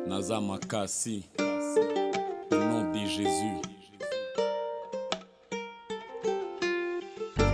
Naza Makassi, au nom de Jésus.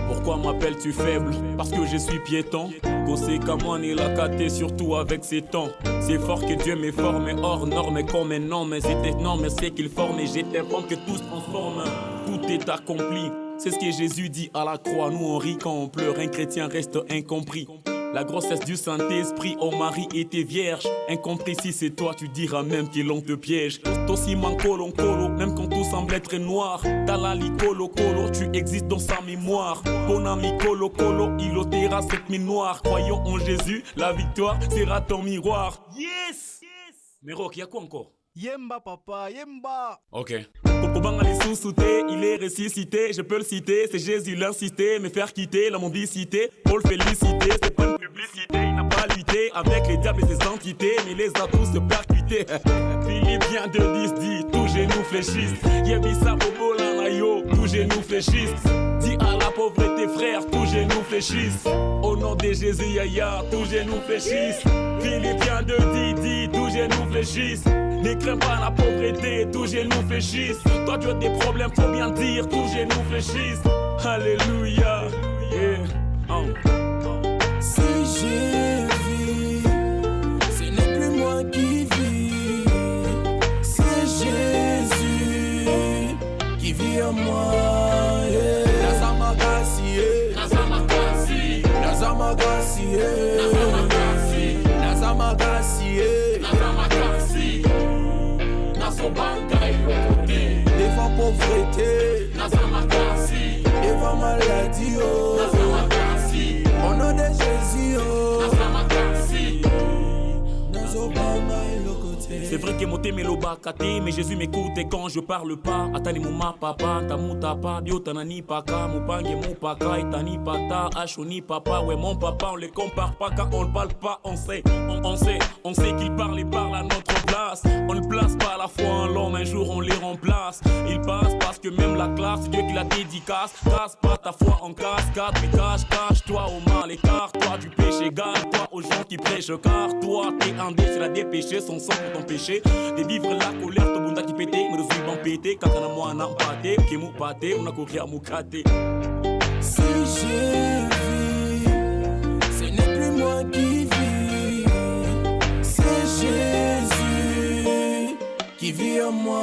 Pourquoi m'appelles-tu faible? Parce que je suis piéton. Gossé Kamon et la caté, surtout avec ses temps. C'est fort que Dieu m'est formé hors norme, et comme un homme, c'est énorme, c'est qu'il forme et j'informe que tout se transforme. Tout est accompli, c'est ce que Jésus dit à la croix. Nous on rit quand on pleure, un chrétien reste incompris. La grossesse du Saint-Esprit, oh Marie était vierge. Incompris si c'est toi, tu diras même que l'on te piège. Tossiman colo, même quand tout semble être noir. Dalali colo, tu existes dans sa mémoire. Bon ami colo, il ôtera cette mine noire. Croyons en Jésus, la victoire sera ton miroir. Yes! Mais Rock, y'a quoi encore? Yemba papa, Yemba. Ok. Pobang allait sous-souter, il est ressuscité, je peux le citer, c'est Jésus l'incité, me faire quitter la mendicité, pour le féliciter, c'est pas une publicité, il n'a pas lutté avec les diables et ses entités, mais les a tous percutés. Philippe vient de 10 dit, tous genoux fléchissent, Yebissa Bobo Lanayo, tous genoux fléchissent, dis à la pauvreté frère, tous genoux fléchissent, au nom de Jésus Yaya, tous genoux fléchissent, Philippe vient de 10 dit, tous genoux fléchissent. Ne crains pas la pauvreté, tous genoux fléchissent. Toi tu as des problèmes, faut bien dire, tous genoux fléchissent. Alléluia, yeah. Si j'ai vu, ce n'est plus moi qui vis, c'est Jésus qui vit en moi. Nazamakassi, Nazamakassi, Nazamakassi, Nazamakassi, Nazamakassi. Devant pauvreté, devant maladie, au nom de Jésus, c'est vrai que moté meloba kate, mais Jésus m'écoute et quand je parle pas. Atani muma papa, tamuta pa, bio tanani paka, mupange mupaka, itani pata, ashoni papa, ouais mon papa, on les compare pas quand on le parle pas, on sait qu'il parle et parle à notre place. On ne place pas la foi en l'homme, un jour on les remplace. Ils passent parce que même la classe, c'est Dieu qui la dédicace. Casse pas ta foi en cascade, mais cache-toi au mal, écarte-toi du péché, garde-toi aux gens qui prêchent, car toi t'es un dé, c'est la dépêcher son sang pour ton péché. De vivre la colère, ton bunda qui pété, me reçu en pété, kakana moi n'a pâté, qui mou pâté, on a couru à mou kate. Si j'ai vu, ce n'est plus moi qui vis, c'est Jésus qui vit en moi.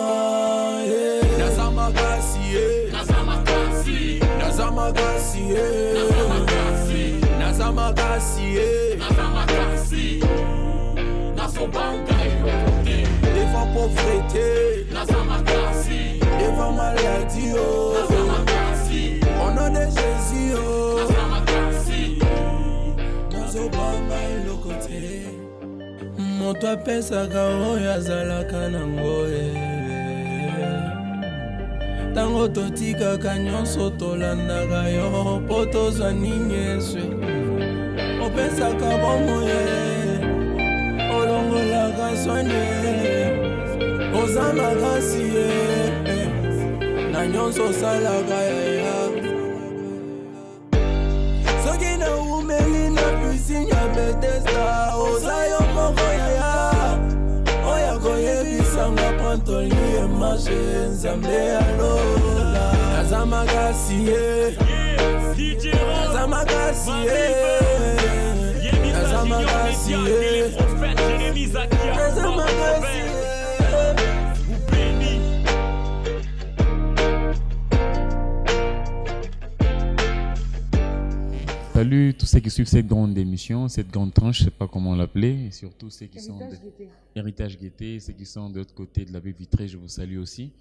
Nazamakassi, Nazamakassi, Nazamakassi, Nazamakassi, Nazamakassi, Nazamakassi. Devant pauvreté, devant maladie, au nom de Jésus, moto apesaka oyo azalaka nango ntango totikaka nyonso tolandaka yo mpo tozwa nini Yesu opesaka bomoi olongolaka soigne oza makasi na nyonso osalaka yaya soki naumeli na pisine ya Bethesda oza yo moko yaya oyo koyebisanga pantoli emarshe nzambe alola naza makasi naza makasi Nazamakassi, Nazamakassi. Salut tous ceux qui suivent cette grande émission, cette grande tranche, je ne sais pas comment l'appeler, et surtout ceux qui sont Héritage Gaieté, ceux qui sont de l'autre côté de la baie vitrée, je vous salue aussi.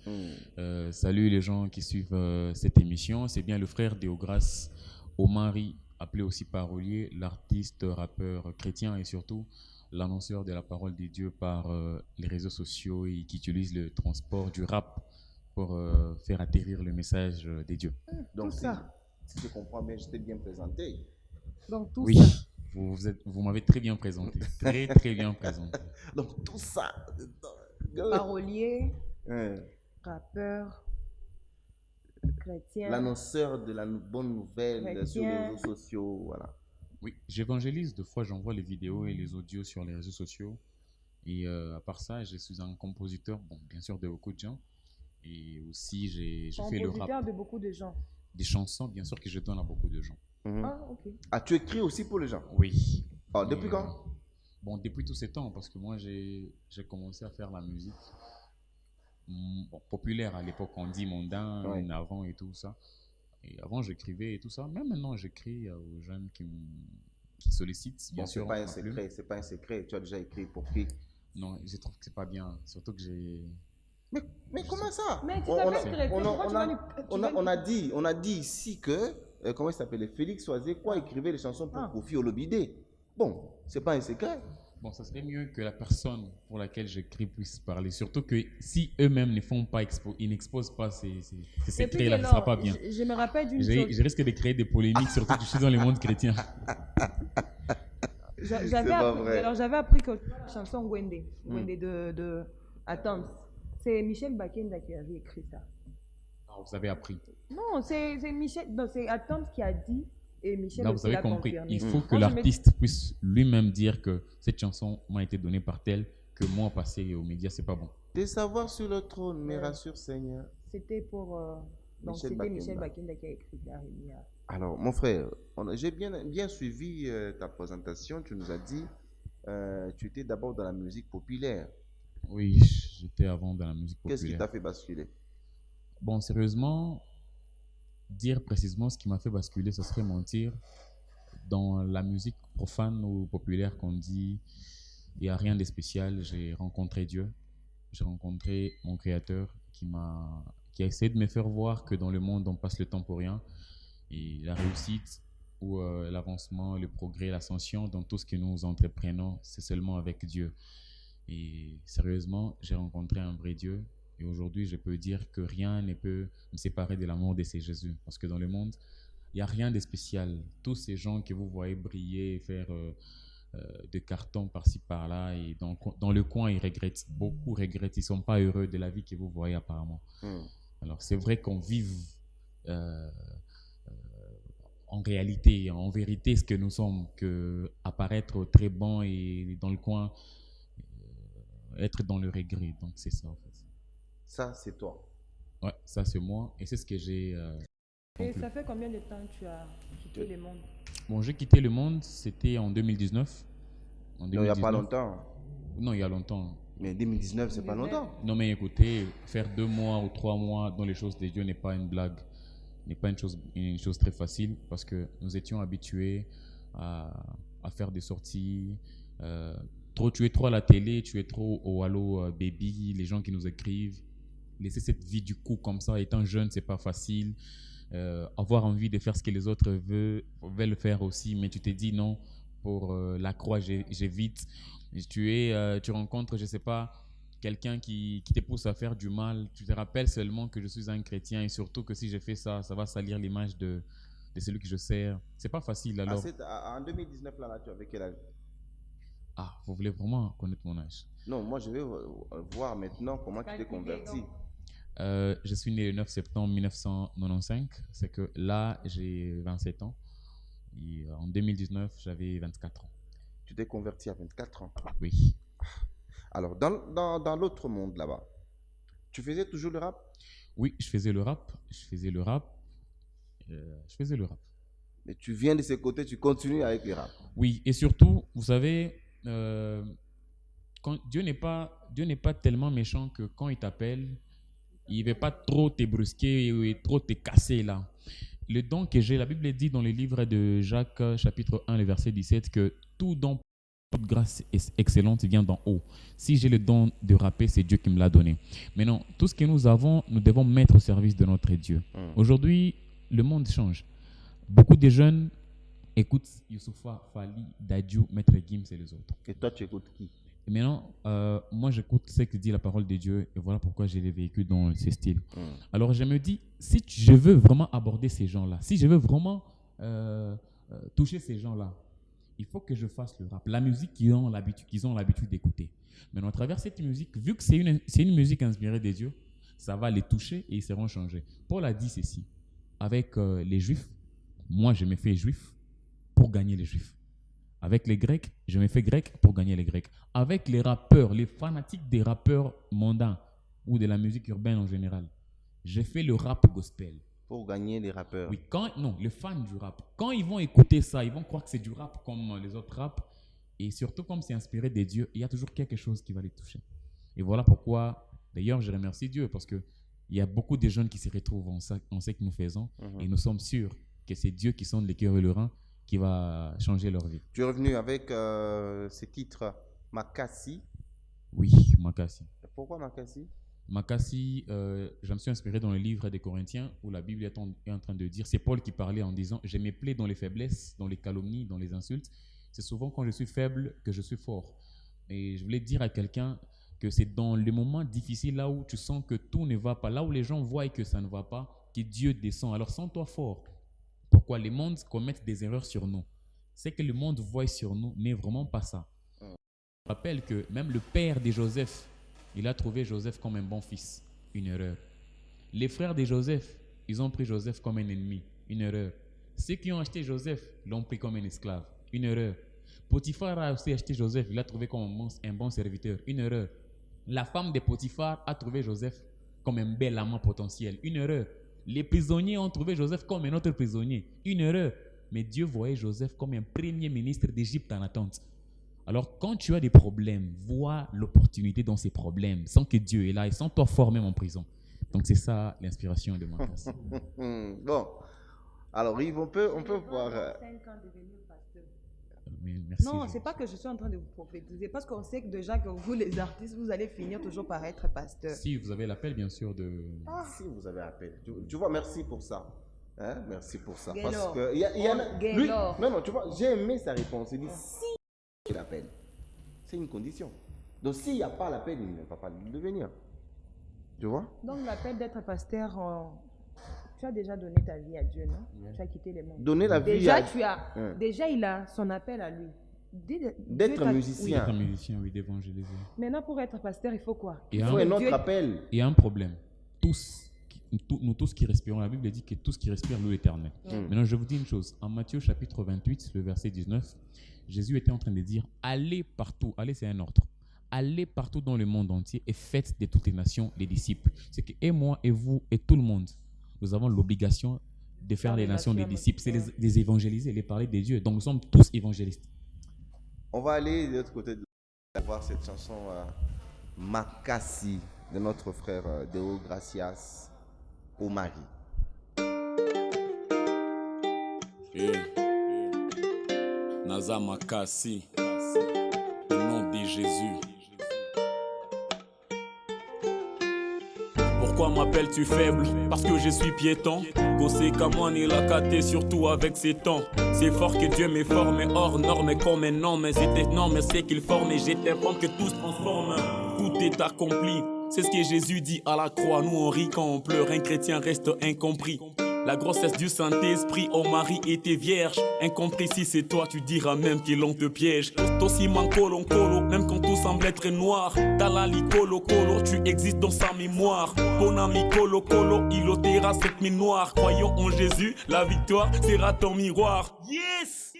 Salut les gens qui suivent cette émission, c'est bien le frère Déograce Omari, appelé aussi parolier, l'artiste, rappeur chrétien et surtout l'annonceur de la parole de Dieu par les réseaux sociaux et qui utilise le transport du rap pour faire atterrir le message de Dieu. Donc ça, si je comprends bien, je t'ai bien présenté. Donc tout oui, ça. vous m'avez très bien présenté, très bien présenté. Donc tout ça. Parolier, rappeur, chrétien. L'annonceur de la bonne nouvelle chrétien, sur les réseaux sociaux, voilà. Oui, j'évangélise. Deux fois, j'envoie les vidéos et les audios sur les réseaux sociaux. Et à part ça, je suis un compositeur, bon, bien sûr, de beaucoup de gens. Et aussi, j'ai fait le rap. Compositeur de beaucoup de gens. Des chansons, bien sûr, que je donne à beaucoup de gens. Ah, ok. Ah, tu écris aussi pour les gens? Oui. Ah, depuis Et, quand? bon, depuis tous ces temps, parce que moi, j'ai commencé à faire la musique bon, populaire à l'époque, on dit mondain, Ouais. avant et tout ça. Et avant, j'écrivais et tout ça. Même maintenant, j'écris aux jeunes qui sollicitent, bien Bon, sûr. c'est pas un ma plume. secret, c'est pas un secret. Tu as déjà écrit pour qui? Non, je trouve que c'est pas bien. Surtout que j'ai. Mais comment ça? Mais tu On- on t'appelles a- chrétien, on a- pourquoi tu on vas a- lui- on tu a- vas on a dit, on a dit ici que, comment il s'appelait, Félix Soisé, quoi, écrivait les chansons pour Ah. Kofi Olomide. Bon, c'est pas un secret. Bon, ça serait mieux que la personne pour laquelle j'écris puisse parler. Surtout que si eux-mêmes ne font pas, ils n'exposent pas ces Et puis, secrets-là, ce ne alors, sera pas bien. Je me rappelle d'une Je chose. risque de créer des polémiques, surtout que je suis dans le monde chrétien. J'avais appris que la chanson Wende de Atoms, c'est Michel Bakenda qui avait écrit ça. Ah, vous avez appris. Non, c'est Michel, non, c'est Atoms qui a dit et Michel Là, vous aussi avez l'a compris. confirmé. Il faut que Moi, je me- l'artiste puisse lui-même dire que cette chanson m'a été donnée par tel, que moi, passer aux médias, c'est pas bon. Des savoirs sur le trône, mais rassure Seigneur. C'était pour donc Michel c'était Bakenda. Michel Bakenda qui a écrit ça. Alors, mon frère, j'ai bien suivi ta présentation. Tu nous as dit, tu étais d'abord dans la musique populaire. Oui, j'étais avant dans la musique Qu'est-ce qui populaire. t'a fait basculer? Bon, sérieusement, dire précisément ce qui m'a fait basculer, ce serait mentir. Dans la musique profane ou populaire qu'on dit, il n'y a rien de spécial. J'ai rencontré Dieu, j'ai rencontré mon Créateur qui a essayé de me faire voir que dans le monde, on passe le temps pour rien. Et la réussite ou l'avancement, le progrès, l'ascension dans tout ce que nous entreprenons, c'est seulement avec Dieu. Et sérieusement, j'ai rencontré un vrai Dieu. Et aujourd'hui, je peux dire que rien ne peut me séparer de l'amour de ces Jésus. Parce que dans le monde, il n'y a rien de spécial. Tous ces gens que vous voyez briller et faire des cartons par-ci par-là, et dans le coin, ils regrettent. Beaucoup regrettent. Ils ne sont pas heureux de la vie que vous voyez apparemment. Alors, c'est vrai qu'on vive en réalité, en vérité, ce que nous sommes, que apparaître très bon et dans le coin, être dans le regret. Donc, c'est ça, en fait. Ça, c'est toi. Ouais, ça, c'est moi. Et c'est ce que j'ai Et conclu. ça fait combien de temps que tu as quitté le monde? Bon, j'ai quitté le monde, c'était en 2019. En Non, il n'y a pas 2019. longtemps. Non, il y a longtemps. Mais 2019, c'est pas longtemps. Non, mais écoutez, faire 2 mois ou 3 mois dans les choses de Dieu n'est pas une blague, n'est pas une chose très facile, parce que nous étions habitués à faire des sorties. Tu es trop à la télé, tu es trop au Allo Baby, les gens qui nous écrivent. Laisser cette vie du coup comme ça, étant jeune, c'est pas facile. Avoir envie de faire ce que les autres veulent faire aussi, mais tu te dis non, pour la croix, j'évite. Tu rencontres, je sais pas, quelqu'un qui te pousse à faire du mal. Tu te rappelles seulement que je suis un chrétien et surtout que si je fais ça, ça va salir l'image de celui que je sers. C'est pas facile alors. En 2019, là, tu avais quel âge? Ah, vous voulez vraiment connaître mon âge? Non, moi, je vais voir maintenant comment tu t'es converti. Je suis né le 9 septembre 1995. C'est que là, j'ai 27 ans. Et en 2019, j'avais 24 ans. Tu t'es converti à 24 ans. Oui. Alors, dans l'autre monde là-bas, tu faisais toujours le rap? Oui, je faisais le rap. Mais tu viens de ce côté, tu continues avec le rap. Oui, et surtout, vous savez, Dieu n'est pas tellement méchant que quand il t'appelle, il ne veut pas trop te brusquer et trop te casser là. Le don que j'ai, la Bible dit dans le livre de Jacques, chapitre 1, le verset 17, que tout don, toute grâce excellente vient d'en haut. Si j'ai le don de rapper, c'est Dieu qui me l'a donné. Maintenant, tout ce que nous avons, nous devons mettre au service de notre Dieu. Aujourd'hui, le monde change. Beaucoup de jeunes écoutent Youssoupha, Fali, Dadju, Maître Gims et les autres. Et toi, tu écoutes qui? Et maintenant, moi, j'écoute ce que dit la parole de Dieu et voilà pourquoi j'ai les véhicules dans ces styles. Alors, je me dis, si je veux vraiment aborder ces gens-là, si je veux vraiment toucher ces gens-là, il faut que je fasse le rap, la musique qu'ils ont l'habitude d'écouter. Maintenant, à travers cette musique, vu que c'est une musique inspirée des dieux, ça va les toucher et ils seront changés. Paul a dit ceci, avec les Juifs, moi, je me fais juif pour pour gagner les Juifs. Avec les Grecs, je me fais grec pour gagner les Grecs. Avec les rappeurs, les fanatiques des rappeurs mondains ou de la musique urbaine en général, je fais le rap gospel. Pour gagner les rappeurs. Oui, les fans du rap, quand ils vont écouter ça, ils vont croire que c'est du rap comme les autres rap. Et surtout, comme c'est inspiré des dieux, il y a toujours quelque chose qui va les toucher. Et voilà pourquoi, d'ailleurs, je remercie Dieu parce qu'il y a beaucoup de jeunes qui se retrouvent en ce que nous faisons. Et nous sommes sûrs que c'est Dieu qui sonde les cœurs et le rein qui va changer leur vie. Tu es revenu avec ce titre Makassi. Oui, Makassi. Pourquoi Makassi? Makassi, je me suis inspiré dans le livre des Corinthiens où la Bible est en train de dire, c'est Paul qui parlait en disant, je me plais dans les faiblesses, dans les calomnies, dans les insultes. C'est souvent quand je suis faible que je suis fort. Et je voulais dire à quelqu'un que c'est dans les moments difficiles, là où tu sens que tout ne va pas, là où les gens voient que ça ne va pas, que Dieu descend. Alors sens-toi fort. Pourquoi les mondes commettent des erreurs sur nous? C'est que le monde voit sur nous n'est vraiment pas ça. Je rappelle que même le père de Joseph, il a trouvé Joseph comme un bon fils. Une erreur. Les frères de Joseph, ils ont pris Joseph comme un ennemi. Une erreur. Ceux qui ont acheté Joseph l'ont pris comme un esclave. Une erreur. Potiphar a aussi acheté Joseph, il l'a trouvé comme un bon serviteur. Une erreur. La femme de Potiphar a trouvé Joseph comme un bel amant potentiel. Une erreur. Les prisonniers ont trouvé Joseph comme un autre prisonnier. Une erreur. Mais Dieu voyait Joseph comme un premier ministre d'Égypte en attente. Alors, quand tu as des problèmes, vois l'opportunité dans ces problèmes, sans que Dieu est là et sans toi fort même en prison. Donc, c'est ça l'inspiration de Makassi. Bon. Alors, Yves, on peut voir... 5 ans devenir pasteur. Merci, Non, c'est pas que je suis en train de vous prophétiser, parce qu'on sait que déjà que vous, les artistes, vous allez finir toujours par être pasteur. Si vous avez l'appel, bien sûr, de... Si vous avez appel. Tu vois, merci pour ça. Hein? Merci pour ça. Gaylord. Parce que y en a... Lui, non, tu vois, j'ai aimé sa réponse. Il dit, si il y a l'appel, c'est une condition. Donc, s'il n'y a pas l'appel, il ne va pas le devenir. Tu vois? Donc, l'appel d'être pasteur, tu as déjà donné ta vie à Dieu, non? Oui. Tu as quitté les mondes. Donner la vie déjà, à... Déjà, il a son appel à lui. D'être musicien. D'être musicien, oui, d'évangéliser. Maintenant, pour être pasteur, il faut quoi? Il faut un autre appel. Il y a un problème. Nous tous qui respirons, la Bible dit que tous qui respirent l'eau éternelle. Maintenant, je vous dis une chose. En Matthieu chapitre 28, le verset 19, Jésus était en train de dire, allez partout. Allez, c'est un ordre. Allez partout dans le monde entier et faites de toutes les nations des disciples. C'est que et moi et vous et tout le monde, nous avons l'obligation de faire les nations des disciples. C'est les évangéliser, les parler de Dieu. Donc nous sommes tous évangélistes. On va aller de l'autre côté de voir cette chanson Makassi de notre frère Deo Gracias Omari. Naza Makassi, au nom de Jésus. Pourquoi m'appelles-tu faible? Parce que je suis piéton. Conséquemment, il a caté surtout avec ses temps. C'est fort que Dieu m'est formé hors norme comme un homme. Mais c'était non, mais c'est qu'il forme et j'étais forme que tout se transforme. Tout est accompli. C'est ce que Jésus dit à la croix. Nous on rit quand on pleure. Un chrétien reste incompris. La grossesse du Saint-Esprit, oh Marie était vierge. Incompris si c'est toi, tu diras même que l'on te piège. Tossiman colo, même quand tout semble être noir. Dalali colo, tu existes dans sa mémoire. Bon ami colo, il ôtera cette mine noire. Croyons en Jésus, la victoire sera ton miroir. Yes!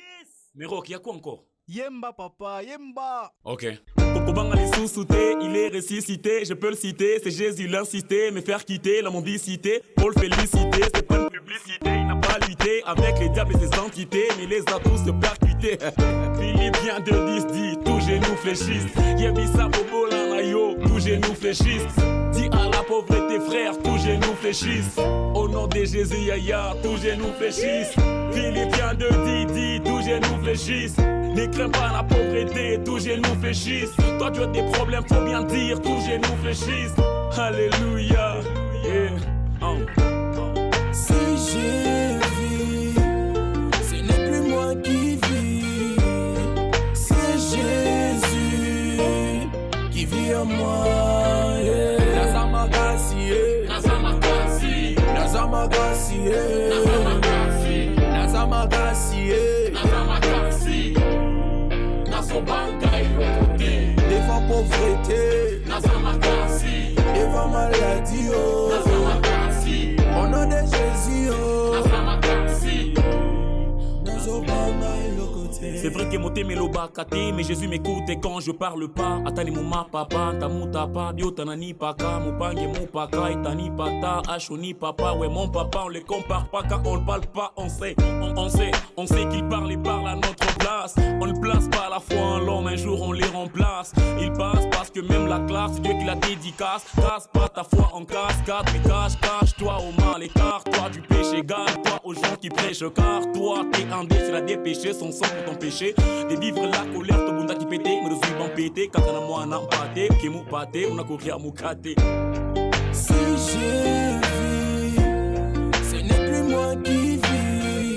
Mais Rock, y'a quoi encore? Yemba papa, yemba! Ok. Kokobang allait sous-souter, il est ressuscité, je peux le citer, c'est Jésus l'insisté, me faire quitter la mendicité, pour le féliciter, c'est pas une publicité, il n'a pas lutté avec les diables et ses entités, mais les a tous percutés. Philippiens 2:10 dit, tous genoux fléchissent, Yebisa Bobo Lanayo, tous genoux fléchissent, dis à la pauvreté frère, tous genoux fléchissent, au nom de Jésus Yaya, tous genoux fléchissent, Philippiens 2:10 dit, tous genoux fléchissent. Ne crains pas la pauvreté, tous genoux fléchissent. Toi tu as des problèmes, faut bien dire, tous genoux fléchissent. Alléluia. Yeah. Si j'ai vis, ce n'est plus moi qui vis, c'est Jésus qui vit en moi. Naza Makassi, Naza Makassi, Naza Makassi, Naza Makassi, Naza Makassi. Devant pauvreté, devant maladie, au nom de Jésus, C'est vrai que mon thème est l'obakate, mais Jésus m'écoute et quand je parle pas, Atani mouma papa, tamuta pa, bio tanani paka, moupange mon paka, etani pata, achoni papa, ouais mon papa, on les compare pas quand on le parle pas, on sait qu'il parle et parle à notre place. On ne place pas à la fois en l'homme, un jour on les remplace. Ils passent parce que même la classe, c'est Dieu qui la dédicace. Casse pas ta foi en cascade, mais cache-toi au mal, écarte-toi du péché, garde-toi aux gens qui prêchent, car toi t'es un dé, c'est la dépêcher, son sang pour t'empêcher de vivre la colère, ton bunda qui pétait, me suis ban pété, kakana moi n'a pâté, qui mou pâté, on a couru à mou kate. Si j'ai vu, ce n'est plus moi qui vis,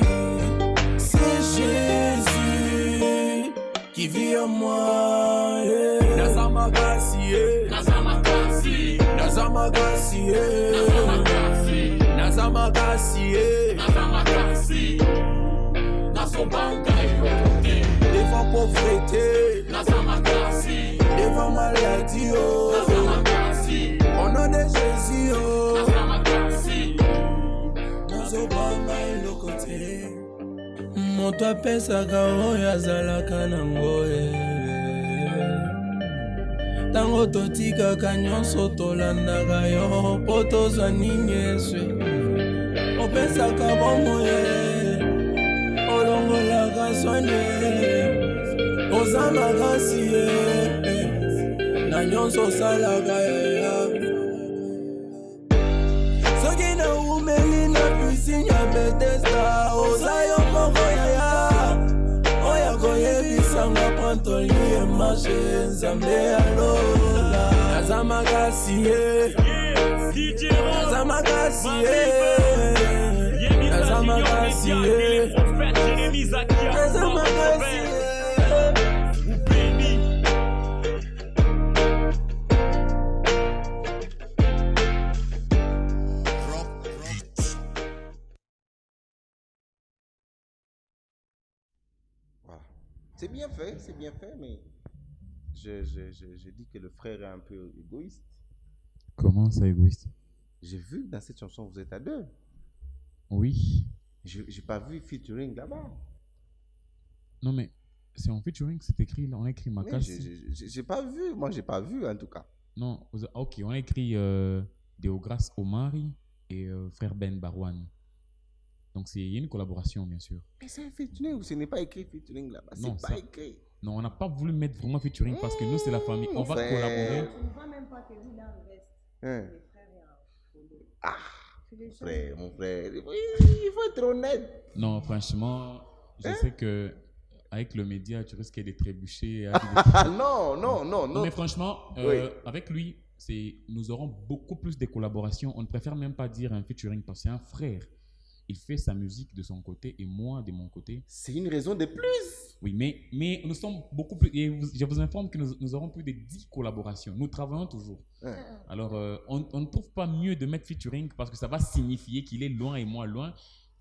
c'est Jésus qui vit en moi. Nazamakasi, Nazamakasi, Nazamakasi, Nazamakasi, Nazamakasi, devant pauvreté, Nazamakasi, devant maladie, Nazamakasi, au nom de Jésus, Nazamakasi, Nazobanga ilokote. Moto apesaka oyo azalaka nango ntango totikaka nyonso tolandaka yo mpo tozwa nini Yesu opesaka bomoi olongolaka sone oza makasi na nyonso osalaka yaya soki naumeli na pisine ya Bethesda oza yo moko yaya oya koyebisanga pantoli emashe nzambe alola naza makasi naza makasi naza makasi naza makasi. C'est bien fait, mais je dis que le frère est un peu égoïste. Comment ça, égoïste? J'ai vu que dans cette chanson, vous êtes à deux. Oui. J'ai pas vu featuring là-bas. Non, mais c'est en featuring, c'est écrit, on a écrit Makasi. J'ai pas vu, moi j'ai pas vu en tout cas. Non, ok, on a écrit Deogras Omari et frère Ben Barouane. Donc c'est une collaboration, bien sûr. Mais c'est un featuring, ce n'est pas écrit featuring là-bas. C'est pas écrit. Non, on n'a pas voulu mettre vraiment featuring parce que nous, c'est la famille. On va collaborer. On ne voit même pas que lui, là, reste. Les frères, mon frère, il faut être honnête. Non, franchement, je sais que avec le média, tu risques de trébucher. Non. Mais franchement, avec lui, nous aurons beaucoup plus de collaborations. On ne préfère même pas dire un featuring parce que c'est un frère. Il fait sa musique de son côté et moi de mon côté. C'est une raison de plus. Oui, mais nous sommes beaucoup plus. Et je vous informe que nous aurons plus de 10 collaborations. Nous travaillons toujours. Alors, on ne trouve pas mieux de mettre featuring parce que ça va signifier qu'il est loin et moi loin.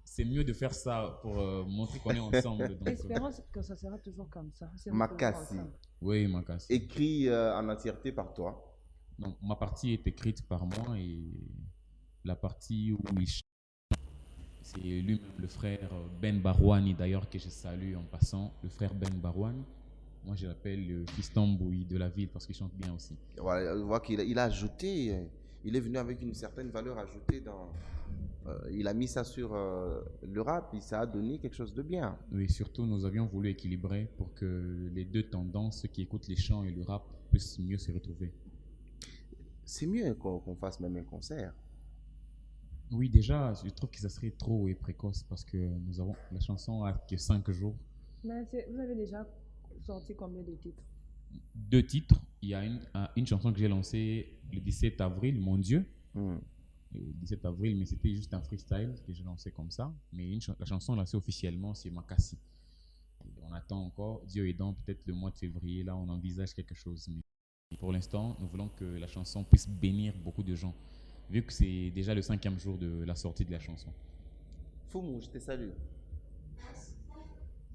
C'est mieux de faire ça pour montrer qu'on est ensemble. Espérons que ça sera toujours comme ça. Makasi. Oui, Makasi. Écrit en entièreté par toi. Donc, ma partie est écrite par moi et la partie où il chante, c'est lui-même, le frère Ben Barouani, d'ailleurs, que je salue en passant. Le frère Ben Barouani. Moi, je l'appelle le fiston Bouy de la ville parce qu'il chante bien aussi. Voilà, on voit qu'il a ajouté, il est venu avec une certaine valeur ajoutée dans... il a mis ça sur le rap et ça a donné quelque chose de bien. Oui, surtout, nous avions voulu équilibrer pour que les deux tendances, ceux qui écoutent les chants et le rap, puissent mieux se retrouver. C'est mieux qu'on fasse même un concert. Oui, déjà, je trouve que ça serait trop et précoce parce que nous avons la chanson à que 5 jours. Mais vous avez déjà sorti combien de titres? 2 titres. Il y a une chanson que j'ai lancée le 17 avril, Mon Dieu. Le 17 avril, mais c'était juste un freestyle que j'ai lancé comme ça. Mais la chanson lancée officiellement, c'est Makasi. On attend encore, Dieu aidant, peut-être le mois de février, là on envisage quelque chose. Mais pour l'instant, nous voulons que la chanson puisse bénir beaucoup de gens. Vu que c'est déjà le 5e jour de la sortie de la chanson. Foumou, je te salue.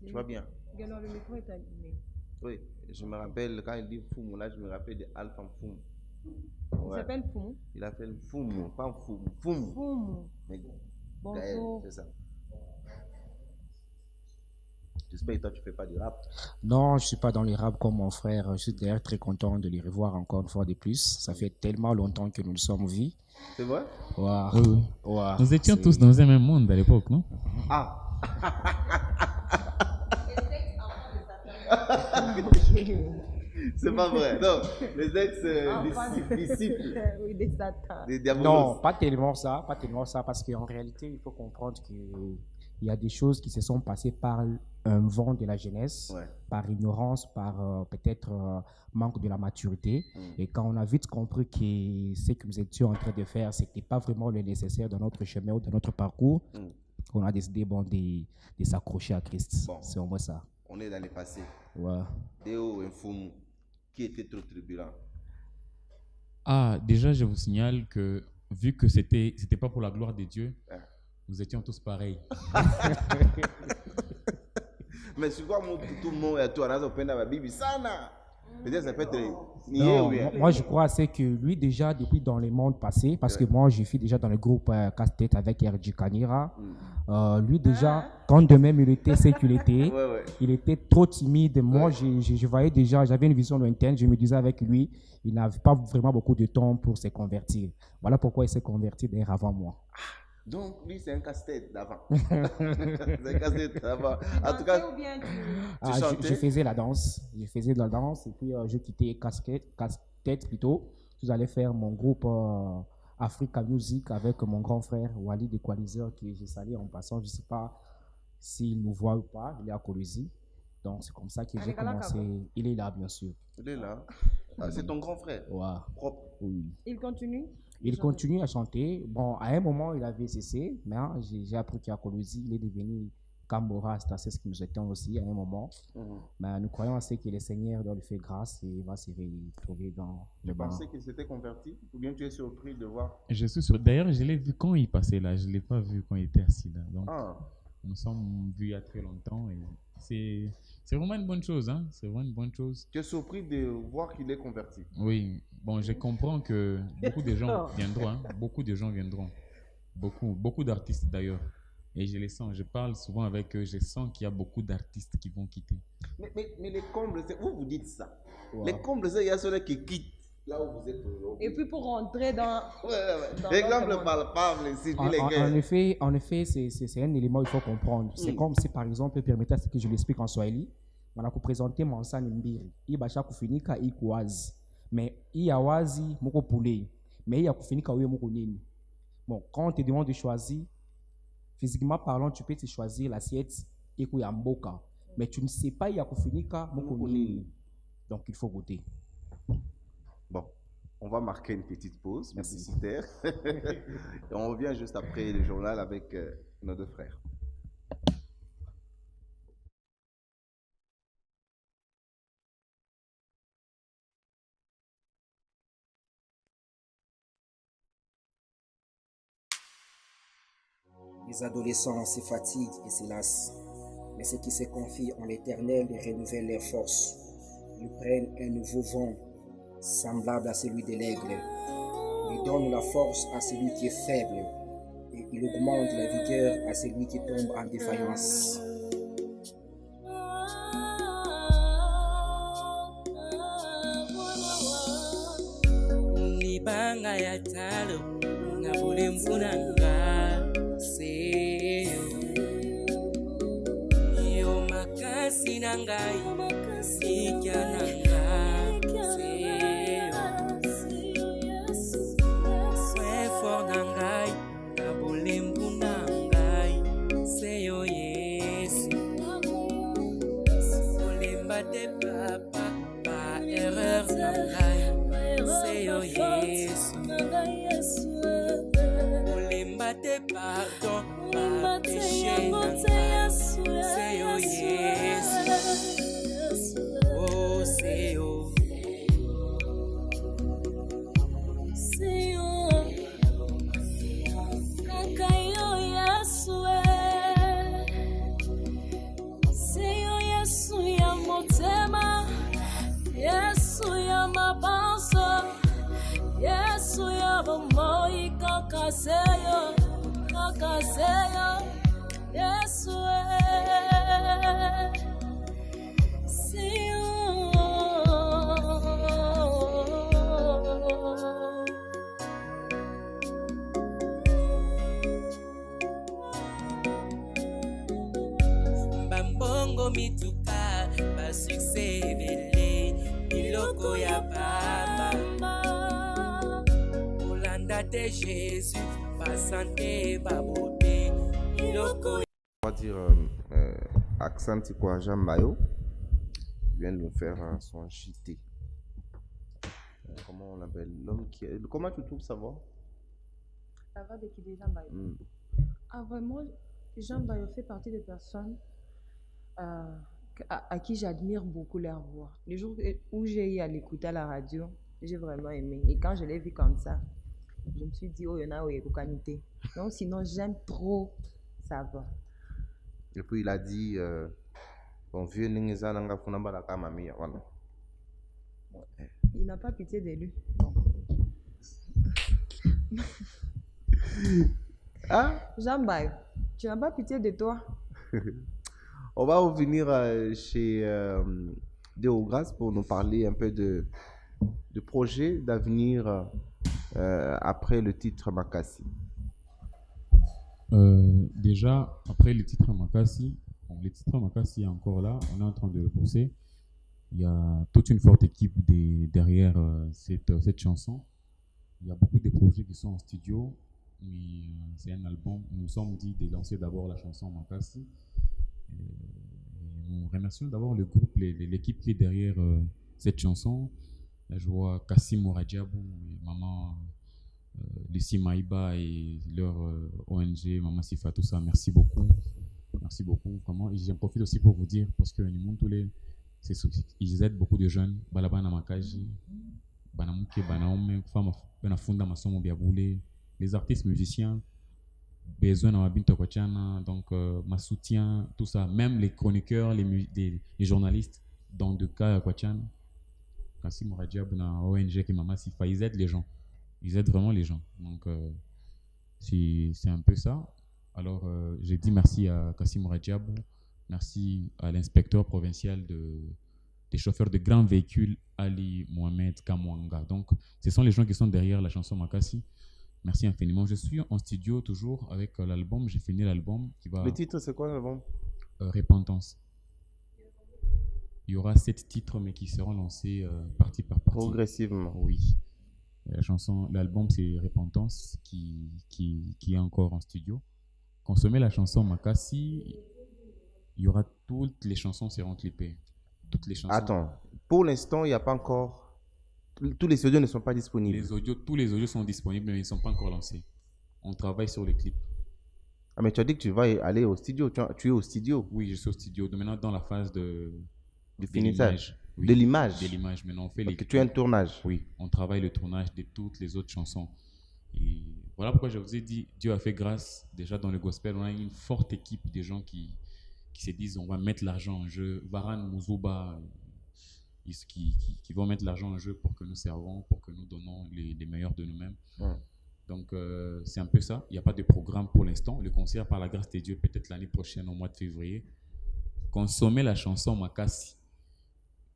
Tu vas bien? Alors, le micro est allumé. Oui, je me rappelle, quand il dit Foumou, là, je me rappelle de Alpha Foumou. Il s'appelle Foumou? Il appelle Foumou, pas Foumou. Foumou. Foumou. Bonjour. C'est ça. J'espère que toi, tu fais pas du rap. Non, je suis pas dans les rap comme mon frère. Je suis d'ailleurs très content de les revoir encore une fois de plus. Ça fait tellement longtemps que nous nous sommes vus. C'est vrai? Wow. Oui. Wow. Nous étions tous dans un même monde à l'époque, non? Ah! C'est pas vrai. Non, les ex-disciples. Oui, des satans. Des diabolos. Non, pas tellement ça, parce qu'en réalité, il faut comprendre qu'il y a des choses qui se sont passées par un vent de la jeunesse, Ouais. par ignorance, par peut-être manque de la maturité. Et quand on a vite compris que ce que nous étions en train de faire, ce n'était pas vraiment le nécessaire dans notre chemin ou dans notre parcours, on a décidé de s'accrocher à Christ. Bon. C'est au moins ça. On est dans les passés. Ouais. Déo Infoumou, qui était trop turbulent. Ah, déjà, je vous signale que vu que c'était pas pour la gloire de Dieu, nous étions tous pareils. Mais si quoi, tout le monde est tout à la Bible, ça n'a. Peut-être ça peut être nié Non, ou bien. moi je crois c'est que lui déjà depuis dans les mondes passés, parce que moi je suis déjà dans le groupe Casse-Tête avec RJ Kanira, lui déjà quand de même il était ce qu'il était, il était trop timide. Moi je voyais déjà, j'avais une vision lointaine, je me disais avec lui, il n'avait pas vraiment beaucoup de temps pour se convertir. Voilà pourquoi il s'est converti d'ailleurs avant moi. Donc, lui, c'est un casse-tête d'avant. C'est un casse-tête d'avant. En tout cas, tu chantais? Je faisais la danse. Je faisais de la danse et puis je quittais Casse-Tête plutôt. J'allais faire mon groupe Africa Music avec mon grand frère Wally de Coaliseur que j'ai salé en passant. Je ne sais pas s'il nous voit ou pas. Il est à Colosie. Donc, c'est comme ça que j'ai commencé. Il est là, bien sûr. Il est là. Ah, c'est ton grand frère? Ouais. Propre. Oui. Il continue? Il continue à chanter. Bon, à un moment, il avait cessé, mais j'ai appris qu'à Colosie, il est devenu Cambora, c'est ce que nous étions aussi à un moment. Mais nous croyons assez que le Seigneur doit lui faire grâce et il va se retrouver dans le bain. Tu pensais qu'il s'était converti ou bien tu es surpris de voir? Je suis sûr. D'ailleurs, je l'ai vu quand il passait là. Je ne l'ai pas vu quand il était assis là. Donc, nous sommes vus il y a très longtemps et c'est vraiment une bonne chose. Hein? C'est vraiment une bonne chose. Tu es surpris de voir qu'il est converti? Oui. Bon, je comprends que beaucoup de gens viendront. Hein? Beaucoup de gens viendront. Beaucoup d'artistes d'ailleurs. Et je les sens. Je parle souvent avec eux. Je sens qu'il y a beaucoup d'artistes qui vont quitter. Mais les combles, vous dites ça. Wow. Les combles, il y a ceux qui quittent là où vous êtes aujourd'hui. Et puis pour rentrer dans... L'exemple palpable ici. En effet, c'est un élément qu'il faut comprendre. C'est comme si, par exemple, permettez à ce que je l'explique en Swahili. On a présenté mon sang Mbiri. Il va chaque finika ikuazi. Mais il y a wazi moko poulet. Mais il y a finika ouye moko nini. Bon, quand on te demande de choisir, physiquement parlant, tu peux te choisir l'assiette et mboka. Mais tu ne sais pas il y a finika moko nini. Donc il faut goûter. Bon, on va marquer une petite pause publicitaire. Et on revient juste après le journal avec nos deux frères. Les adolescents se fatiguent et se lassent, mais ceux qui se confient en l'Éternel renouvellent leurs forces. Ils prennent un nouveau vent, semblable à celui de l'aigle. Ils donnent la force à celui qui est faible, et il augmente la vigueur à celui qui tombe en défaillance. Libanga ya talo na bulemfunanga seyo yo makasi nangai ikyananga seyo swefor nangai na bulemfunangai seyo Yesu olemba te papa pa erreur nangai seyo Yesu olemba te pardon pa péché nangai seyo Yesu oh seyo kaka yo Yesu seyo Yesu ya motema Yesu ya mabanso Yesu ya bomoi kaka seyo Yesu mituka basuccès ebele biloko ya pamba kolanda te Jésus basante babote biloko. On va dire accent quoi Jean Mayo vient de nous faire son JT. Comment on l'appelle l'homme qui est... Comment tu trouves ça va? Ça va de qui des Jean Bayo. Ah vraiment, Jean Bayo fait partie des personnes à qui j'admire beaucoup leur voix. Les jours où j'ai eu à l'écouter à la radio, j'ai vraiment aimé. Et quand je l'ai vu comme ça, je me suis dit, oh, il y en a où il y a. Non, sinon, j'aime trop sa voix. Et puis il a dit, bon vieux Ningeza Nanga Funamba la Kamami. Il n'a pas pitié de lui. Hein? Jean Bayo, tu n'as pas pitié de toi? On va revenir chez Deo Grace pour nous parler un peu de projets d'avenir après le titre Makassi. Déjà, après le titre Makassi, le titre Makassi est encore là, on est en train de le pousser. Il y a toute une forte équipe derrière cette chanson. Il y a beaucoup de projets qui sont en studio, mais c'est un album. Nous nous sommes dit de lancer d'abord la chanson Makassi. Nous remercions d'abord le groupe, l'équipe qui est derrière cette chanson. Là, je vois Kassim Mouradiabou, maman Lucie Maïba et leur ONG, Maman Sifa, tout ça. Merci beaucoup. Merci beaucoup, vraiment. Et j'en profite aussi pour vous dire, parce que ils aident beaucoup de jeunes. Balabana Makaji, Banamuke, Banaome, Funda Masomo Biaboulé, les artistes musiciens, besoin dans ma binta Kwachana, donc ma soutien, tout ça. Même les chroniqueurs, les journalistes, dans le cas Kwachana, Kassim Mouradiabou, na ONG qui Maman Sifa, ils aident les gens. Ils aident vraiment les gens. Donc, c'est un peu ça. Alors, j'ai dit merci à Kassim Mouradiabou, merci à l'inspecteur provincial des chauffeurs de grands véhicules, Ali Mohamed Kamwanga. Donc, ce sont les gens qui sont derrière la chanson Makassi. Merci infiniment. Je suis en studio toujours avec l'album. J'ai fini l'album qui va... Le titre, c'est quoi l'album? Repentance. Il y aura 7 titres, mais qui seront lancés partie par partie. Progressivement. Oui. L'album, c'est Repentance qui est encore en studio. Consommez la chanson Makassi. Il y aura toutes les chansons seront clippées. Toutes les chansons. Attends, pour l'instant, il n'y a pas encore... Tous les audios ne sont pas disponibles. Tous les audios sont disponibles, mais ils ne sont pas encore lancés. On travaille sur les clips. Ah, mais tu as dit que tu vas aller au studio. Tu es au studio? Oui, je suis au studio. Maintenant, dans la phase de finissage. Oui, de l'image. De l'image. Maintenant, on fait les... Tu as un tournage. Oui, on travaille le tournage de toutes les autres chansons. Et voilà pourquoi je vous ai dit, Dieu a fait grâce. Déjà, dans le gospel, on a une forte équipe de gens qui se disent, on va mettre l'argent en jeu. Varane, Mouzouba, qui vont mettre l'argent en jeu pour que nous servons, pour que nous donnons les meilleurs de nous-mêmes. Ouais. Donc, c'est un peu ça. Il n'y a pas de programme pour l'instant. Le concert, par la grâce de Dieu, peut-être l'année prochaine, au mois de février. Consommez la chanson Makassi.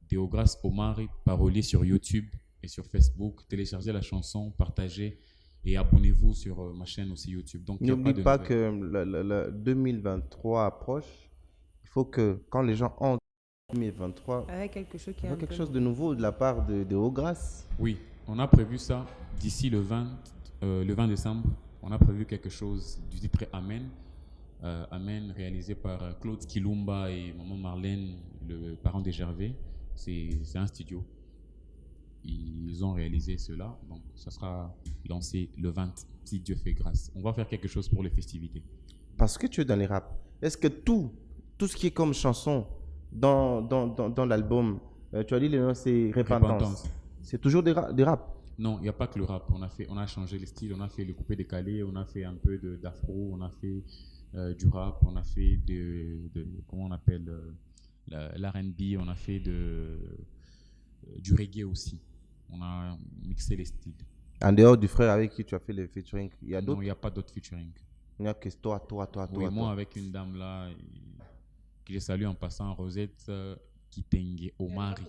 Deograce Omari, parolier sur YouTube et sur Facebook. Téléchargez la chanson, partagez et abonnez-vous sur ma chaîne aussi YouTube. N'oublie pas que le 2023 approche. Il faut que quand les gens ont 2023, il y a quelque chose de nouveau de la part de Haut-Grâce. Oui, on a prévu ça d'ici le 20 décembre. On a prévu quelque chose du titre Amen. Amen, réalisé par Claude Kilumba et Maman Marlène, le parent de Gervais. C'est un studio. Ils ont réalisé cela. Donc, ça sera lancé le 20, si Dieu fait grâce. On va faire quelque chose pour les festivités. Parce que tu es dans les rap. Est-ce que tout ce qui est comme chanson dans l'album, tu as dit le nom, c'est Repentance. C'est toujours des rap? Non, il n'y a pas que le rap. On a changé les styles. On a fait le coupé décalé. On a fait un peu d'afro. On a fait du rap. On a fait comment on appelle l'R&B. On a fait du reggae aussi. On a mixé les styles. En dehors du frère avec qui tu as fait les featuring, il y a d'autres? Non, il n'y a pas d'autres featuring. Il n'y a que toi. Oui, moi avec une dame là, que je salue en passant, Rosette Kitenge Omari.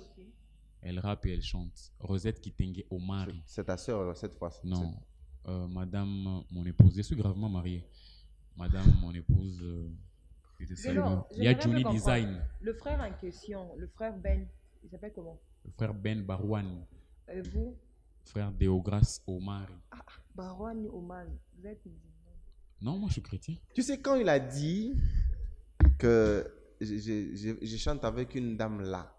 Elle rappe et elle chante. Rosette Kitenge Omari. C'est ta sœur cette fois? Non, madame, mon épouse. Je suis gravement marié. Madame, mon épouse, Je te Mais salue. non, Il y a j'aimerais Johnny bien comprendre. Design, Le frère en question, le frère Ben, il s'appelle comment? le frère Ben Barouane, Vous? frère Deogras Omari. Barouane Oman, vous êtes musulman. Non, moi je suis chrétien. Tu sais, quand il a dit que je chante avec une dame là.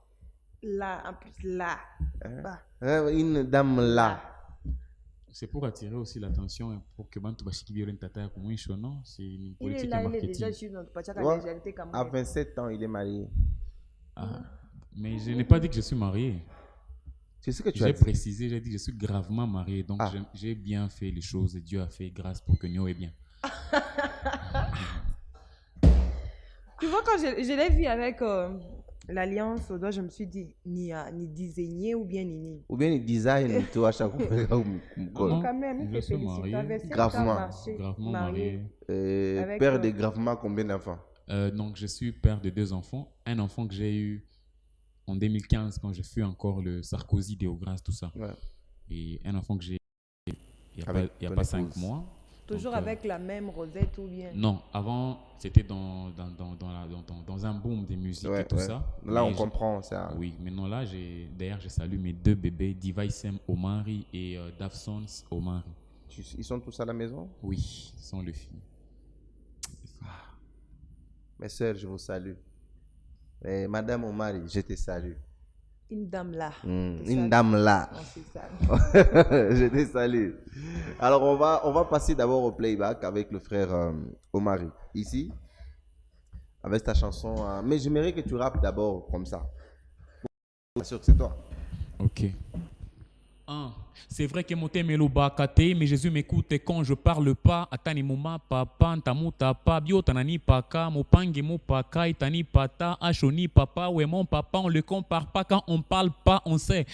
Là, en plus, là. Hein? Bah. Une dame là. C'est pour attirer aussi l'attention et pour que Bantu Bashiki Biren Tata Kumwisho, non? C'est une Il est politique là, de il est déjà marketing. sur notre pachaka, Ouais. la réalité comme À 27 ans, il est marié. Ah, mais je n'ai pas dit que je suis marié. C'est ce que tu as J'ai dit. précisé, j'ai dit que je suis gravement marié. Donc Ah. j'ai bien fait les choses et Dieu a fait grâce pour que Nyo est bien. Tu vois, quand je l'ai vu avec l'alliance au doigt, je me suis dit, ni désigné ou bien ni. Ou bien il design, tu vois, à chaque fois. Non, Quand même, il je fait suis féliciter. marié. Avec 7 ans Gravement. marché, Gravement marié. marié. Avec, Père de gravement, combien d'enfants? Donc je suis père de 2 enfants. Un enfant que j'ai eu en 2015 quand je fus encore le Sarkozy, Deogras, tout ça. Ouais. Et un enfant que j'ai il n'y a Avec pas, il y a ton pas 5 épouse. mois. Toujours Donc, avec la même rosette ou bien. Non, avant, c'était dans un boom de musique Ouais, et tout ouais. ça. Là, on Mais comprend ça. Oui, maintenant là, d'ailleurs, je salue mes 2 bébés, Divaisem Omari et Davsons Omari. Ils sont tous à la maison? Oui, ce sont les filles. Mes sœurs, je vous salue. Et Madame Omari, je te salue. Une dame là. Une dame là. On sait ça. Je te salue. Alors, on va passer d'abord au playback avec le frère Omari. Ici, avec ta chanson. Mais j'aimerais que tu rappes d'abord comme ça. Bien sûr que c'est toi. Ok. C'est vrai que mon thème est l'obakate, mais Jésus m'écoute et quand je parle pas, atani muma papa, ntamu tapa, bio tanani paka, mopange mo paka, itani pata, achoni papa, ouais mon papa, on le compare pas quand on parle pas, on sait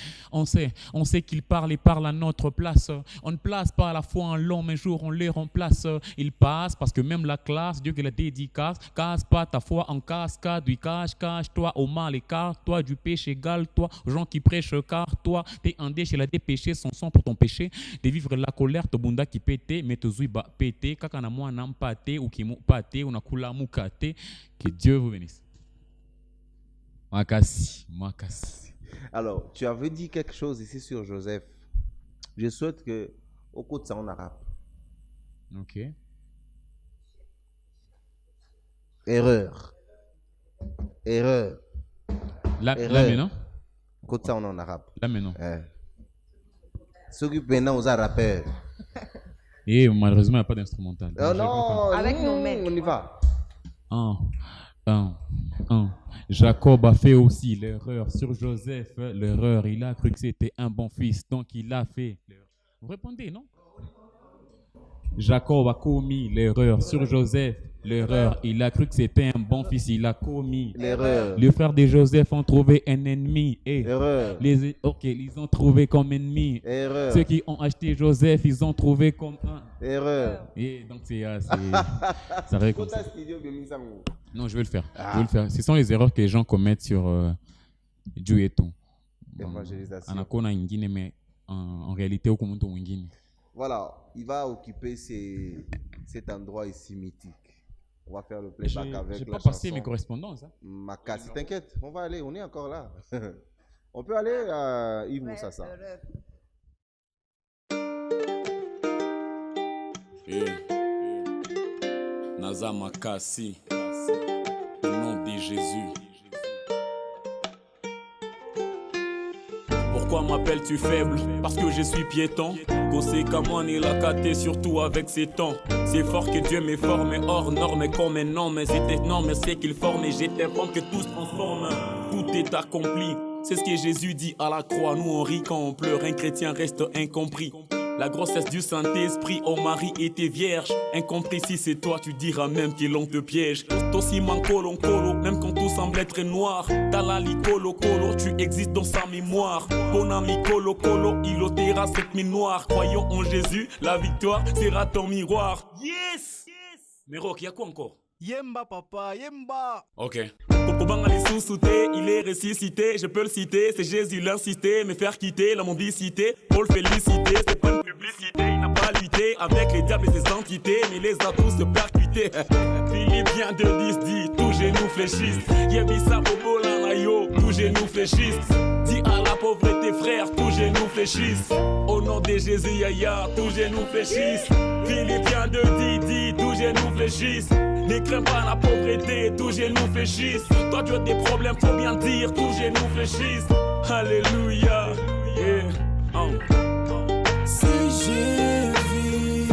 qu'il parle et parle à notre place. On ne place pas à la fois un long, mais un jour on les remplace. Il passe parce que même la classe, Dieu que la dédicace, casse pas ta foi en cascade, oui cache-toi au mal écarte-toi du péché, égale-toi aux gens qui prêchent car toi, t'es un déchet, la dépêché son sang pour ton péché, de vivre la colère, to bunda qui pète, mais te zouiba pété, kaka na moi n'am pâté ou qui mou pâté ou na kula mukate. Que Dieu vous bénisse. Makasi. Alors, tu avais dit quelque chose ici sur Joseph. Je souhaite que, au coup de ça en arabe. Ok. Erreur. Là maintenant. Au coup de ça en arabe. Là maintenant. Ceux qui maintenant aux rappeurs. Et malheureusement, il n'y a pas d'instrumental. Non, Avec nos mains. On y va. Jacob a fait aussi l'erreur sur Joseph. L'erreur, il a cru que c'était un bon fils, donc il a fait l'erreur. Vous répondez, non? Jacob a commis l'erreur sur Joseph. L'erreur, il a cru que c'était un bon fils, il a commis l'erreur. Les frères de Joseph ont trouvé un ennemi. Et Erreur. ils ont trouvé comme ennemi. Erreur. Ceux qui ont acheté Joseph, ils ont trouvé comme un. Erreur. Et donc ça règle comme ça. Non, je vais le faire. Ah. Je vais le faire. Ce sont les erreurs que les gens commettent sur Dieu et tout. Évangélisation. Anakona ingine, mais en réalité, au Kumuntu ingine. Voilà, il va occuper cet endroit ici mythique. On va faire le playback avec J'ai la pas chanson. passé mes correspondances. Hein. Makasi, t'inquiète, on va aller, on est encore là. On peut aller à Yves Moussassa. Naza Makasi, au nom de Jésus. Pourquoi m'appelles-tu faible? Parce que je suis piéton. Gossé Kamon il a caté surtout avec ses temps. C'est fort que Dieu m'est formé hors norme et comme un homme. Mais c'était non, mais c'est qu'il forme et j'étais forme que tout se transforme. Tout est accompli. C'est ce que Jésus dit à la croix. Nous on rit quand on pleure. Un chrétien reste incompris. La grossesse du Saint-Esprit, oh Marie était vierge. Incompris si c'est toi, tu diras même que l'on te piège. Tossi man colo, même quand tout semble être noir. Dalali colo, tu existes dans sa mémoire. Bon ami colo, il ôtera cette mine noire. Croyons en Jésus, la victoire sera ton miroir. Yes! Mais Rock, y'a quoi encore? Yemba papa, yemba. Ok. Kokoban a les sous-soutés, il est ressuscité, je peux le citer, c'est Jésus l'incité, me faire quitter la mendicité, pour le féliciter, c'est pas une publicité, il n'a pas lutté avec les diables et ses entités, mais les a tous percutés. Philippe vient de 10 dit, tous genoux fléchissent, Yebisa Bobo Lanayo, tous genoux fléchissent, dis à la pauvreté frère, tous genoux fléchissent, au nom de Jésus Yaya, tous genoux fléchissent, Philippe vient de 10 dit, tous genoux fléchissent. Ne crains pas la pauvreté, tous genoux fléchissent. Toi tu as des problèmes, faut bien dire, tous genoux fléchissent. Alléluia. Yeah. Si j'ai vu,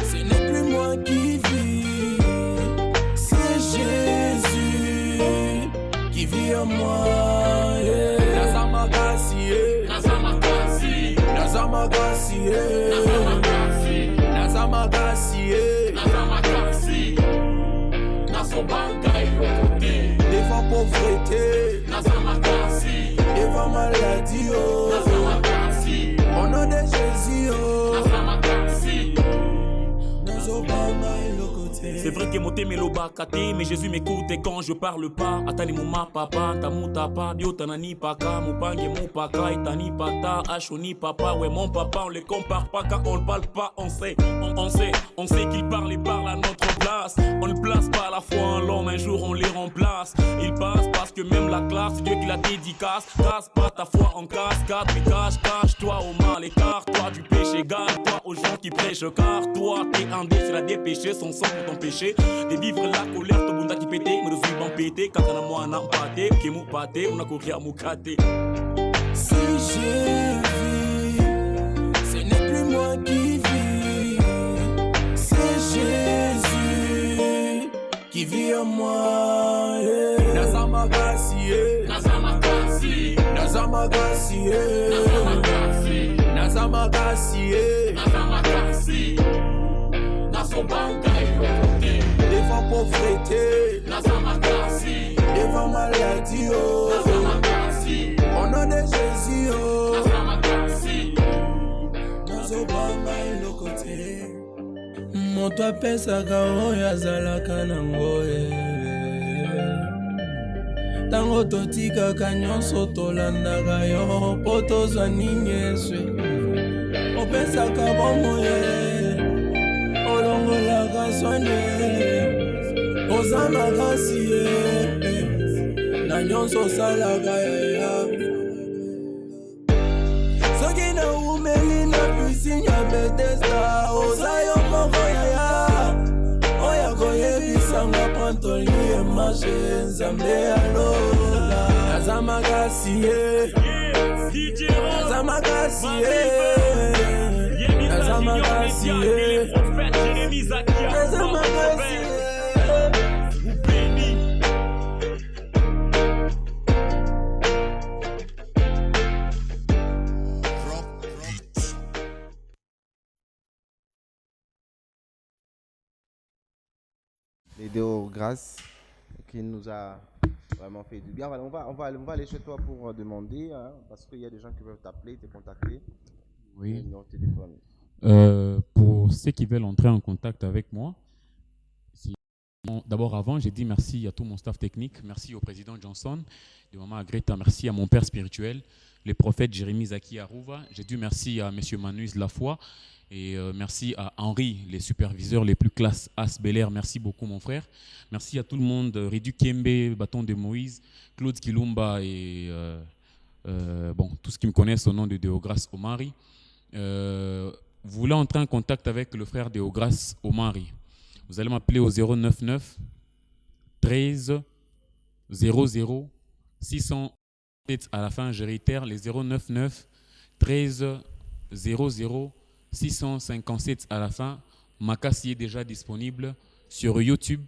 ce n'est plus moi qui vis, c'est Jésus qui vit en moi. Nazamakasi, Nazamakasi, Nazamakasi, Nazamakasi, Nazamakasi. Devant pauvreté, devant maladie, au nom de Jésus, c'est vrai que moté me l'obakate, mais Jésus m'écoute et quand je parle pas. Atani muma papa, tamuta pa, bio tanani paka, mupange mupaka, itani pata, ashoni papa, ouais mon papa, on les compare pas quand on le parle pas, on sait qu'il parle et parle à notre place. On ne place pas la foi en l'homme, un jour on les remplace. Il passe parce que même la classe, c'est Dieu qui la dédicace. Casse pas ta foi en cascade, mais cache-toi au mal, écarte-toi du péché, garde-toi aux gens qui prêchent, car toi t'es un dé, c'est la dépêcher, son sang pour ton péché. De vivre la colère, ton bunda qui pété, me reçu ban pété, kakana moi n'a pâté, qui mou pâté, on a couru à mou kate. Si j'ai vu, ce n'est plus moi qui vis, c'est Jésus qui vit en moi. Nazamakasi, Nazamakasi, Nazamakasi, Nazamakasi, Nazamakasi, Nazamakasi. Devant pauvreté, devant maladie, au nom de Jésus, moto apesaka oyo azalaka nango ntango totikaka nyonso tolandaka yo mpo tozwa nini eswe opesaka bomoye olongolaka sone oza makasi na nyonso osalaka yaya soki naumeli na pisine ya Bethesda oza yo moko yaya oyo koyebisanga pantoli emashe nzambe alola naza makasi naza makasi naza makasi naza makasi. Les Déo Grâce qui nous a vraiment fait du bien. On va aller chez toi pour demander, hein, parce qu'il y a des gens qui veulent t'appeler, te contacter. Oui. Numéro de téléphone. Pour ceux qui veulent entrer en contact avec moi, d'abord avant, j'ai dit merci à tout mon staff technique, merci au président Johnson, de maman Greta, merci à mon père spirituel, les prophètes Jérémy Zaki Arouva, j'ai dit merci à monsieur Manus Lafoy et merci à Henri, les superviseurs les plus classes As Belair, merci beaucoup mon frère, merci à tout le monde, Ridu Kembe, Bâton de Moïse, Claude Kilumba et bon, tous ceux qui me connaissent au nom de Déograce Omari. Vous voulez entrer en contact avec le frère Déograce Omari, vous allez m'appeler au 099 13 00 607 à la fin, je réitère les 099 13 00 657 à la fin. Makasi est déjà disponible sur YouTube.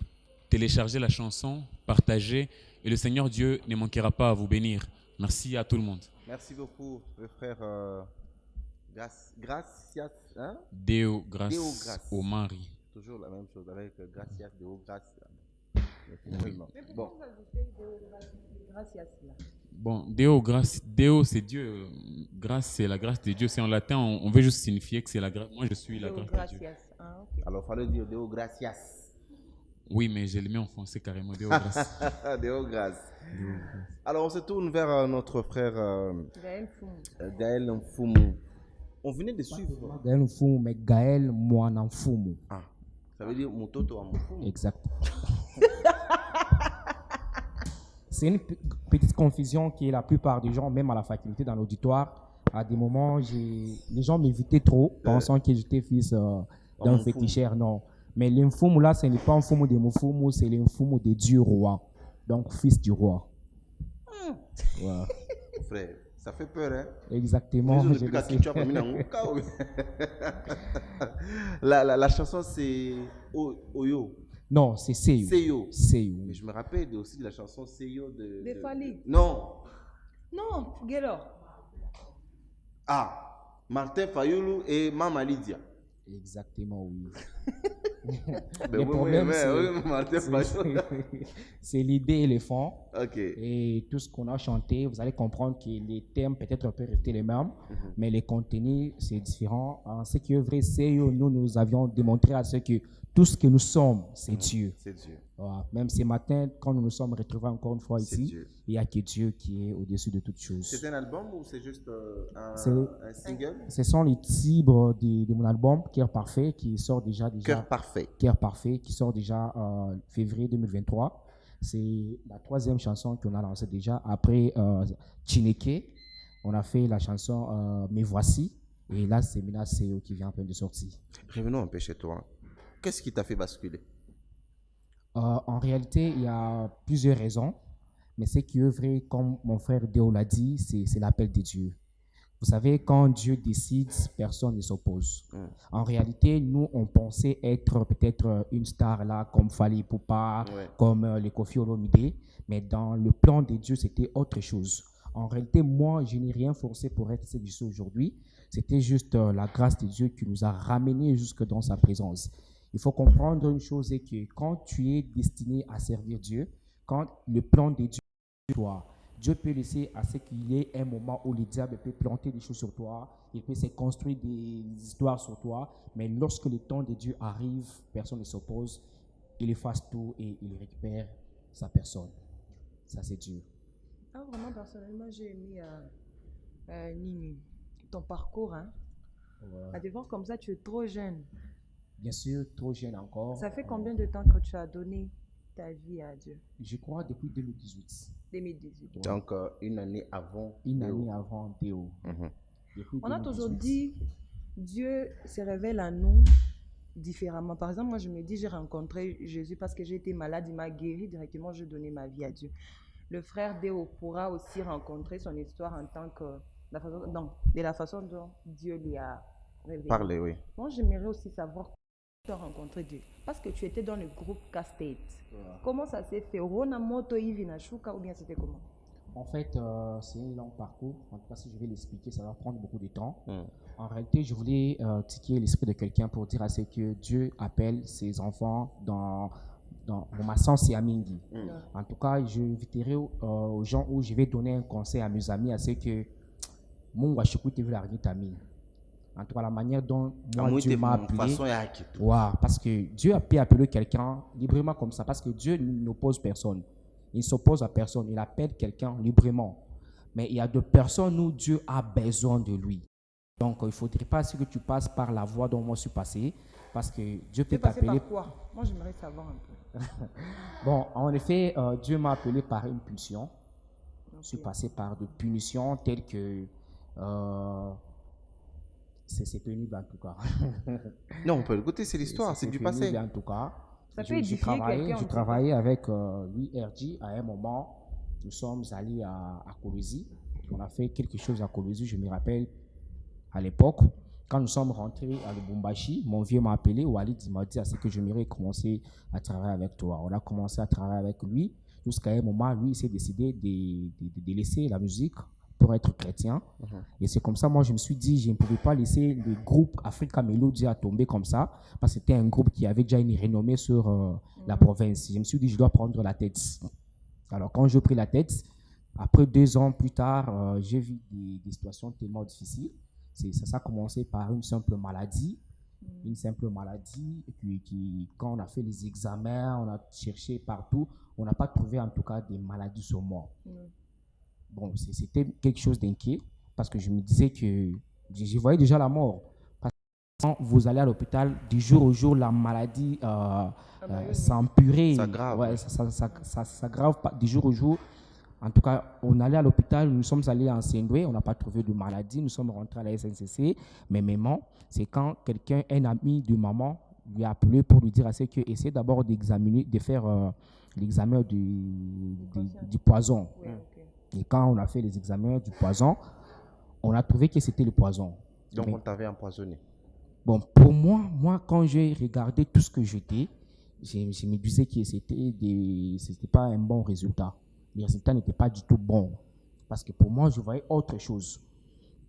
Téléchargez la chanson, partagez et le Seigneur Dieu ne manquera pas à vous bénir. Merci à tout le monde. Merci beaucoup, le frère Gracias, hein? Déograce Omari. Toujours la même chose avec Gracias, Déograce. Bon. Bon, Déo c'est Dieu, grâce c'est la grâce de Dieu. C'est en latin, on veut juste signifier que c'est la grâce. Moi je suis la grâce de Dieu. Ah, okay. Alors il fallait dire Déo Gracias. Oui, mais je l'ai mis en français carrément, Deo Grâce. Deo Grâce. Alors, on se tourne vers notre frère Gaël Mfumu. On venait de suivre. Gaël Mfumu, mais Gaël Mwana Mfumu. Ah, ça veut dire Mototo Mfumu. Exact. C'est une petite confusion qui est la plupart des gens, même à la faculté, dans l'auditoire. À des moments, les gens m'évitaient trop, pensant que j'étais fils d'un féticheur. Non. Mais l'Mfumu là, ce n'est pas un Mfumu de Mfumu, c'est l'Mfumu de Dieu roi. Donc, fils du roi. Ouais. Frère, ça fait peur, hein? Exactement. La chanson, c'est Oyo. Non, c'est Seyo. Seyo. Mais je me rappelle aussi de la chanson Seyo de Fali. Non. Non, Guélo. Ah, Martin Fayoulou et Mama Lydia. Exactement, oui. Le problème, c'est l'idée et le fond. Ok. Et tout ce qu'on a chanté, vous allez comprendre que les thèmes peut-être peuvent rester les mêmes, mais les contenus, c'est différent. En ce qui est vrai, c'est nous avions démontré à ce que tout ce que nous sommes, c'est Dieu. C'est Dieu. Voilà. Même ce matin, quand nous nous sommes retrouvés encore une fois ici, il n'y a que Dieu qui est au-dessus de toutes choses. C'est un album ou c'est juste un single? Ce sont les titres de mon album, Cœur Parfait, qui sort déjà. Cœur Parfait. Cœur Parfait, qui sort déjà en février 2023. C'est la 3e chanson qu'on a lancée déjà. Après Chineke, on a fait la chanson Me Voici. Et là, c'est Mina Seo qui vient à peine de sortir. Revenons un peu chez toi. Qu'est-ce qui t'a fait basculer? En réalité, il y a plusieurs raisons. Mais ce qui est vrai, comme mon frère Deo l'a dit, c'est l'appel de Dieu. Vous savez, quand Dieu décide, personne ne s'oppose. En réalité, nous, on pensait être peut-être une star là, comme Fally Ipupa, comme les Koffi Olomide. Mais dans le plan de Dieu, c'était autre chose. En réalité, moi, je n'ai rien forcé pour être ce que je suis aujourd'hui. C'était juste la grâce de Dieu qui nous a ramenés jusque dans sa présence. Il faut comprendre une chose, c'est que quand tu es destiné à servir Dieu, quand le plan de Dieu est sur toi, Dieu peut laisser à ce qu'il y ait un moment où le diable peut planter des choses sur toi, il peut se construire des histoires sur toi, mais lorsque le temps de Dieu arrive, personne ne s'oppose, il efface tout et il récupère sa personne. Ça, c'est Dieu. Ah, vraiment, personnellement, j'ai aimé Nini, ton parcours. Hein? À te voir comme ça, tu es trop jeune. Bien sûr, trop jeune encore. Ça fait combien de temps que tu as donné ta vie à Dieu? Je crois depuis 2018. 2018. Donc, une année avant. Une année avant Théo. On a toujours dit, Dieu se révèle à nous différemment. Par exemple, moi, je me dis, j'ai rencontré Jésus parce que j'ai été malade, il m'a guéri directement, j'ai donné ma vie à Dieu. Le frère Déo pourra aussi rencontrer son histoire en tant que... de la façon dont Dieu lui a révélé. Parlez, oui. Moi, j'aimerais aussi savoir tu as rencontré Dieu. Parce que tu étais dans le groupe Castate. Comment ça s'est fait? Rona Moto Ivinashuka ou bien c'était comment? En fait, c'est un long parcours. En tout cas, si je vais l'expliquer, ça va prendre beaucoup de temps. En réalité, je voulais tiquer l'esprit de quelqu'un pour dire à ce que Dieu appelle ses enfants dans ma sens, c'est Amingi. En tout cas, je inviterai aux gens où je vais donner un conseil à mes amis à ce que mon Washuku te veut la tamine. En tout cas, la manière dont moi, Dieu m'a appelé. Parce que Dieu a pu appeler quelqu'un librement comme ça. Parce que Dieu n'oppose personne. Il ne s'oppose à personne. Il appelle quelqu'un librement. Mais il y a des personnes où Dieu a besoin de lui. Donc, il ne faudrait pas que tu passes par la voie dont moi je suis passé. Parce que Dieu peut t'appeler. Par quoi? Moi, j'aimerais savoir un peu. Bon, en effet, Dieu m'a appelé par une pulsion. Je suis passé par des punitions telles que... c'est pénible en tout cas. Non, on peut écouter, c'est l'histoire, c'est du passé. En tout cas, ça peut édifier quelqu'un. Je travaillais avec lui, RG. À un moment, nous sommes allés à Kolwezi. On a fait quelque chose à Kolwezi, je me rappelle, à l'époque. Quand nous sommes rentrés à Lubumbashi, mon vieux m'a appelé, Walid m'a dit à ce que j'aimerais commencer à travailler avec toi. On a commencé à travailler avec lui. Jusqu'à un moment, lui, il s'est décidé de laisser la musique pour être chrétien. Et c'est comme ça, moi, je me suis dit, je ne pouvais pas laisser le groupe Africa Melody à tomber comme ça, parce que c'était un groupe qui avait déjà une renommée sur la province. Je me suis dit, je dois prendre la tête. Alors, quand j'ai pris la tête, après 2 ans plus tard, j'ai vu des situations tellement difficiles. Ça a commencé par une simple maladie. Une simple maladie. Et puis, quand on a fait les examens, on a cherché partout, on n'a pas trouvé en tout cas des maladies sur moi. Bon, c'était quelque chose d'inquiet parce que je me disais que je voyais déjà la mort. Parce que quand vous allez à l'hôpital, du jour au jour, la maladie s'empirait. Ça grave. Ouais, ça grave pas du jour au jour. En tout cas, on allait à l'hôpital, nous sommes allés en Saint-Doué, on n'a pas trouvé de maladie, nous sommes rentrés à la SNCC. Mais maman, c'est quand quelqu'un, un ami de maman, lui a appelé pour lui dire à ce que essaie d'abord d'examiner, de faire l'examen du poison. Oui, okay. Et quand on a fait les examens du poison, on a trouvé que c'était le poison. Donc on t'avait empoisonné. Bon, pour moi, quand j'ai regardé tout ce que j'étais, je me disais que c'était pas un bon résultat. Les résultats n'étaient pas du tout bons. Parce que pour moi, je voyais autre chose.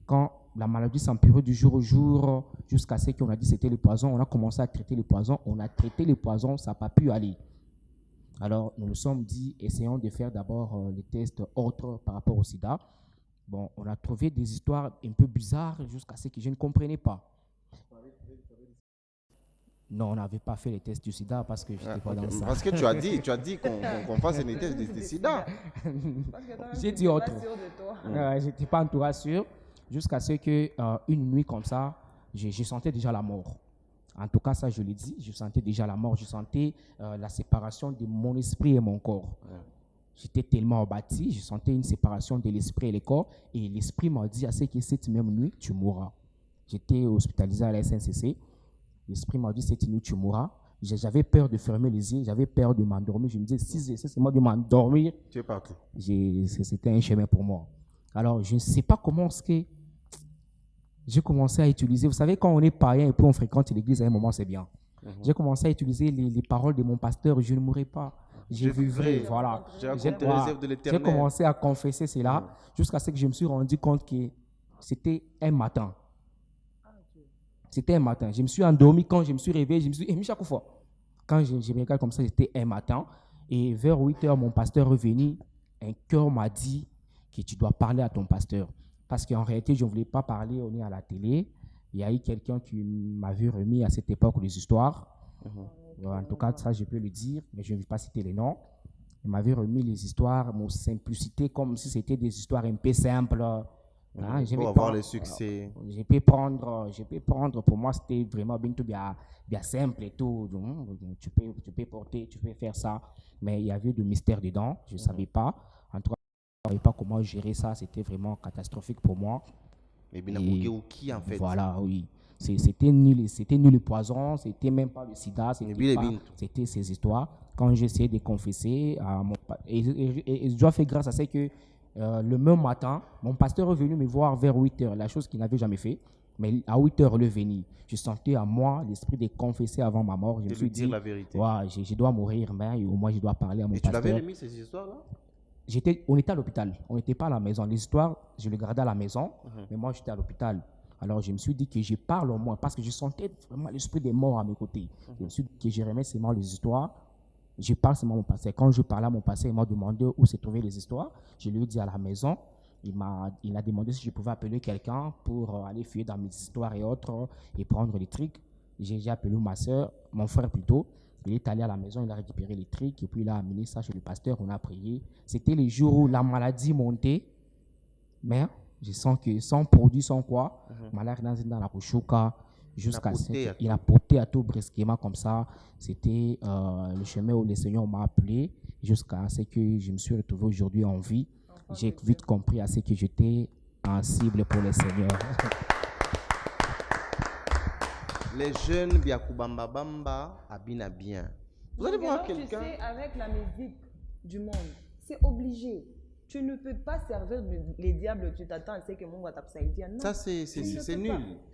Quand la maladie s'empirait du jour au jour, jusqu'à ce qu'on a dit que c'était le poison, on a commencé à traiter le poison. On a traité le poison, ça n'a pas pu aller. Alors, nous nous sommes dit, essayons de faire d'abord les tests autres par rapport au sida. Bon, on a trouvé des histoires un peu bizarres jusqu'à ce que je ne comprenais pas. Non, on n'avait pas fait les tests du sida parce que je n'étais pas dans ça. Parce que tu as dit qu'on fasse les tests du sida. J'ai dit autre. Je n'étais pas en tout cas sûr. Jusqu'à ce qu'une nuit comme ça, je sentais déjà la mort. En tout cas, ça je l'ai dit, je sentais déjà la mort. Je sentais la séparation de mon esprit et mon corps. J'étais tellement abattu, je sentais une séparation de l'esprit et le corps. Et l'esprit m'a dit à ce que cette même nuit, tu mourras. J'étais hospitalisé à la SNCC. L'esprit m'a dit, cette nuit, tu mourras. J'avais peur de fermer les yeux, j'avais peur de m'endormir. Je me disais, si c'est moi de m'endormir, tu es parti. C'était un chemin pour moi. Alors, je ne sais pas comment est-ce que j'ai commencé à utiliser. Vous savez, quand on est païen et puis on fréquente l'église, à un moment, c'est bien. J'ai commencé à utiliser les paroles de mon pasteur, je ne mourrai pas. Je vivrai, voilà. J'ai commencé à confesser cela jusqu'à ce que je me suis rendu compte que c'était un matin. C'était un matin. Je me suis endormi quand je me suis réveillé. Je me suis dit, chaque fois, quand je me regarde comme ça, c'était un matin. Et vers 8 heures, mon pasteur est revenu. Un cœur m'a dit que tu dois parler à ton pasteur. Parce qu'en réalité, je ne voulais pas parler, on est à la télé. Il y a eu quelqu'un qui m'avait remis à cette époque les histoires. En tout cas, ça, je peux le dire, mais je ne vais pas citer les noms. Il m'avait remis les histoires, mon simplicité, comme si c'était des histoires un peu simples. Pour avoir le succès. Je peux prendre, pour moi, c'était vraiment bien simple et tout. Donc, tu peux porter, tu peux faire ça. Mais il y avait du mystère dedans, je ne savais pas. En tout cas, je ne savais pas comment gérer ça, c'était vraiment catastrophique pour moi. Mais bien, qui en fait? Voilà, oui. C'était ni le poison, c'était même pas le sida, c'était ces histoires. Quand j'essayais de confesser, et je dois faire grâce à ce que le même matin, mon pasteur est venu me voir vers 8 heures, la chose qu'il n'avait jamais fait. Mais à 8 heures, il est venu. Je sentais à moi l'esprit de confesser avant ma mort. Je me suis dit, la vérité. Ouais, je dois mourir, mais au moins je dois parler à mon pasteur. Et tu l'avais remis ces histoires-là? On était à l'hôpital, on n'était pas à la maison. Les histoires, je les gardais à la maison, mais moi j'étais à l'hôpital. Alors je me suis dit que je parle au moins, parce que je sentais vraiment l'esprit des morts à mes côtés. Je me suis dit que je remets seulement les histoires. Je parle seulement à mon pasteur. Quand je parlais à mon pasteur, il m'a demandé où se trouvaient les histoires. Je lui ai dit à la maison. Il a demandé si je pouvais appeler quelqu'un pour aller fouiller dans mes histoires et autres et prendre les trucs. J'ai appelé ma soeur, mon frère plutôt. Il est allé à la maison, il a récupéré les trucs et puis il a amené ça chez le pasteur. On a prié. C'était les jours où la maladie montait. Mais je sens que sans produit, sans quoi, malade dans la couchouka. Jusqu'à ce qu'il a porté à tout brusquement comme ça. C'était le chemin où le Seigneur m'a appelé jusqu'à ce que je me suis retrouvé aujourd'hui en vie. J'ai vite compris à ce que j'étais en cible pour le Seigneur. Les jeunes Biakubamba Bamba abina bien. Vous allez voir quelqu'un. Tu sais, avec la musique du monde, c'est obligé. Tu ne peux pas servir les diables, tu t'attends à ce que mon WhatsApp ça dit. Ça, c'est nul.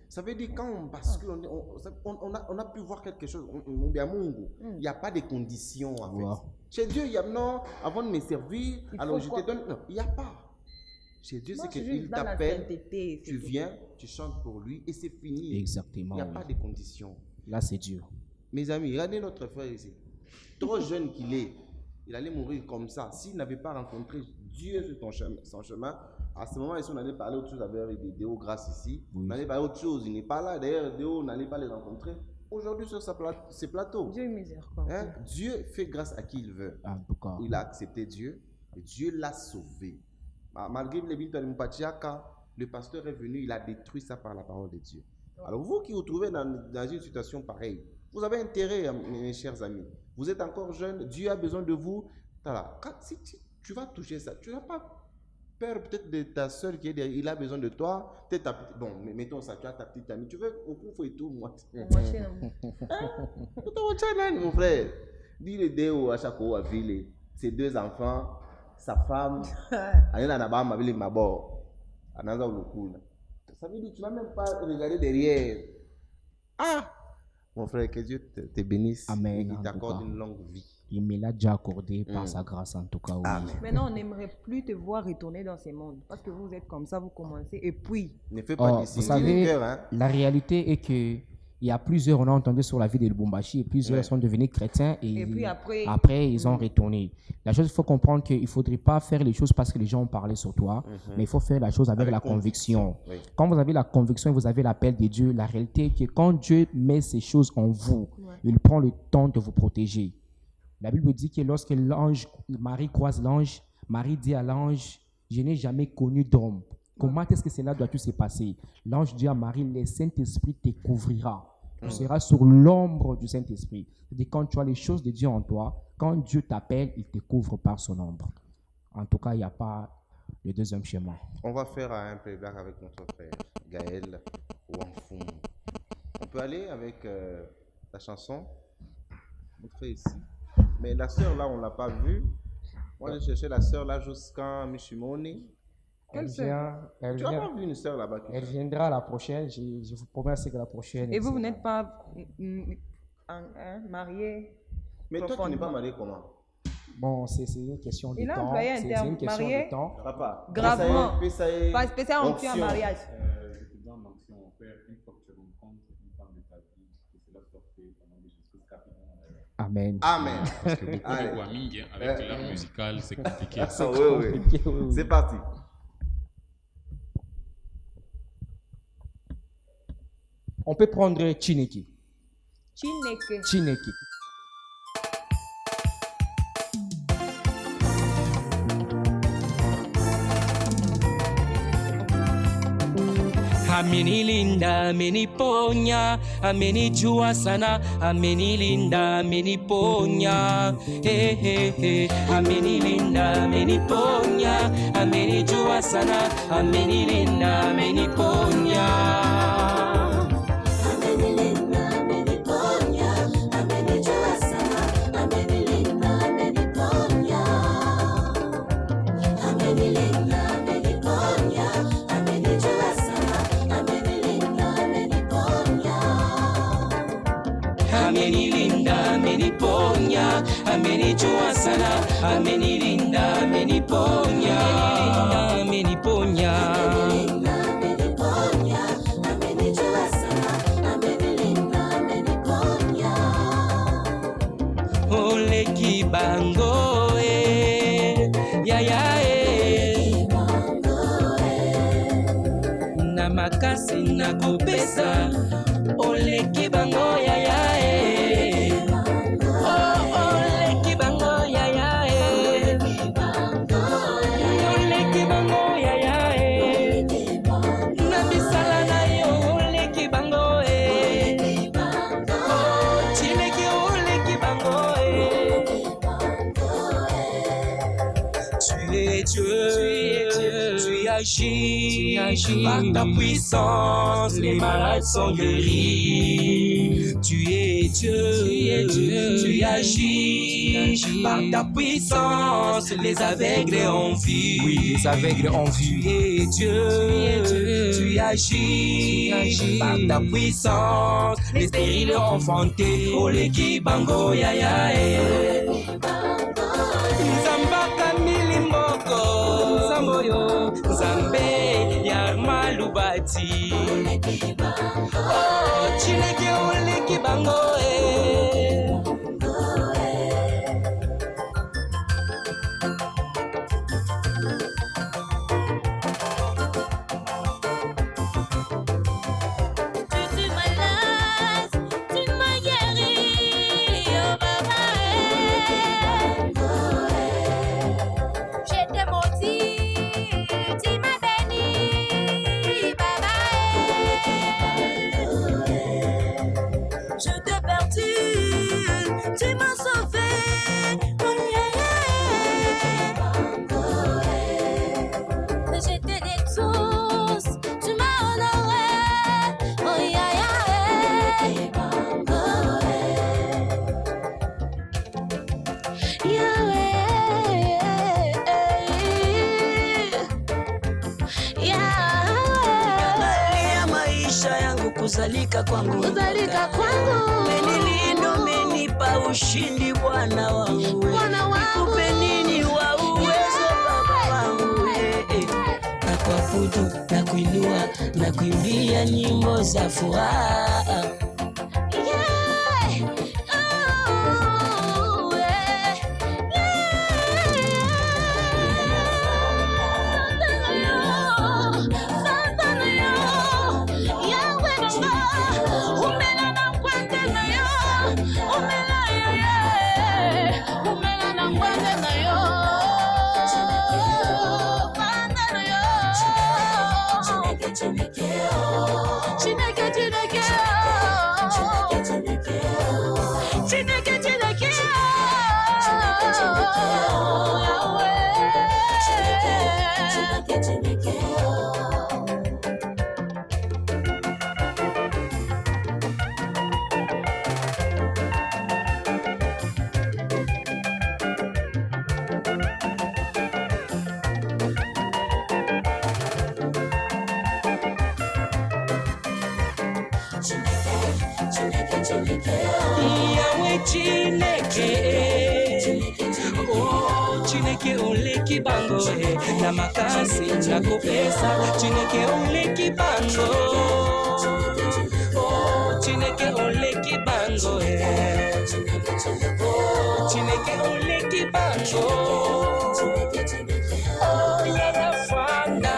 Ça veut dire quand on bascule, on a pu voir quelque chose. Il n'y a pas de conditions en fait. Chez Dieu, il y a non, avant de me servir, alors je te donne. Non, il n'y a pas. Chez Dieu, c'est qu'il t'appelle, tu viens, tu chantes pour lui et c'est fini. Exactement. Il n'y a pas de conditions. Là, c'est Dieu. Mes amis, regardez notre frère ici. Trop jeune qu'il est, il allait mourir comme ça. S'il n'avait pas rencontré Dieu sur son chemin, À ce moment, ici, on allait parler autre chose avec des Déo Grâce ici. On allait parler autre chose. Il n'est pas là. D'ailleurs, Déo, on n'allait pas les rencontrer. Aujourd'hui, sur ces plateaux, Dieu est miséricordieux. Dieu fait grâce à qui il veut. En tout cas. Il a accepté Dieu et Dieu l'a sauvé. Malgré les villes de Mpatiaka, le pasteur est venu, il a détruit ça par la parole de Dieu. Alors vous qui vous trouvez dans une situation pareille, vous avez intérêt, mes chers amis. Vous êtes encore jeune, Dieu a besoin de vous. Si tu vas toucher ça, tu n'as pas peur peut-être de ta soeur qui est derrière, il a besoin de toi. Bon, mettons ça, tu as ta petite amie, tu veux au coup et tout, moi. Mon frère, dis le déo à chaque fois à ville, ses 2 enfants, sa femme, elle a ma ville mabord. Ça veut dire que tu ne vas même pas regarder derrière. Ah! Mon frère, que Dieu te bénisse. Amen. Et qu'il t'accorde une longue vie. Il me l'a déjà accordé par sa grâce en tout cas. Oui. Amen. Maintenant, on n'aimerait plus te voir retourner dans ces mondes. Parce que vous êtes comme ça, vous commencez. Et puis... Ne fais pas d'ici. Vous savez, cœur, hein? la réalité est que il y a plusieurs, on a entendu sur la vie de Lubumbashi, et plusieurs sont devenus chrétiens et puis après ils ont retourné. La chose, il faut comprendre qu'il ne faudrait pas faire les choses parce que les gens ont parlé sur toi, mais il faut faire la chose avec la conviction. Oui. Quand vous avez la conviction et vous avez l'appel de Dieu, la réalité est que quand Dieu met ces choses en vous, il prend le temps de vous protéger. La Bible dit que lorsque Marie croise l'ange, Marie dit à l'ange, je n'ai jamais connu d'homme. Comment est-ce que cela doit-il se passer? L'ange dit à Marie, le Saint-Esprit te couvrira. Tu seras sur l'ombre du Saint-Esprit. C'est-à-dire quand tu as les choses de Dieu en toi, quand Dieu t'appelle, il te couvre par son ombre. En tout cas, il n'y a pas le deuxième chemin. On va faire un playback avec notre frère Gaël Wangfum. On peut aller avec la chanson. On fait ici. Mais la sœur là, on ne l'a pas vue. Moi, j'ai cherché la sœur là jusqu'à Mishimoni. Elle vient, tu n'as pas vu une sœur là-bas? Elle viendra la prochaine. Je vous promets que la prochaine. Et vous n'êtes pas marié? Mais toi, tu n'es pas marié comment? Bon, c'est une question de temps. Il a employé un terme marié. Papa, gravement. Pas spécialement onction en mariage. Dans l'onction, on fait une fois que tu rencontres une femme de ta vie, que cela soit fait pendant des choses capitales. Amen. Amen. Parce que beaucoup de Guaming, avec l'art musical, c'est compliqué. Oui. C'est parti. On peut prendre Chineke. Chineke. Amenilinda, ameniponya, amenijua sana, amenilinda, ameniponya, amenilinda, ameniponya, amenijua sana, amenilinda, ameniponya. Amenilinda, ameniponya, amenijua sana, amenilinda, ameniponya, ameniponya. Ole kibango ya na makasi na kopesa. Ole kibango ya agis, par ta puissance, les malades sont guéris. Tu es Dieu, tu agis, par ta puissance, les aveugles ont vu. Oui, les aveugles ont vu. Tu es Dieu, tu agis, par ta puissance, les stériles ont enfanté. Ole kibango ya Nzambaka milimboko, Nzamboyo, Nzambe ya malubati. Oh, Chineke ole kibango kuzalika kwangu, umenilinda, umenipa ushindi Bwana wangu, nikupe nini wa uwezo Baba wangu, nakuabudu, nakuinua, nakuimbia nyimbo za furaha. Chineke oleki bango na makasi na kopesa, Chineke oleki bango, Chineke oleki bango, Chineke oleki bango, yaya fanda,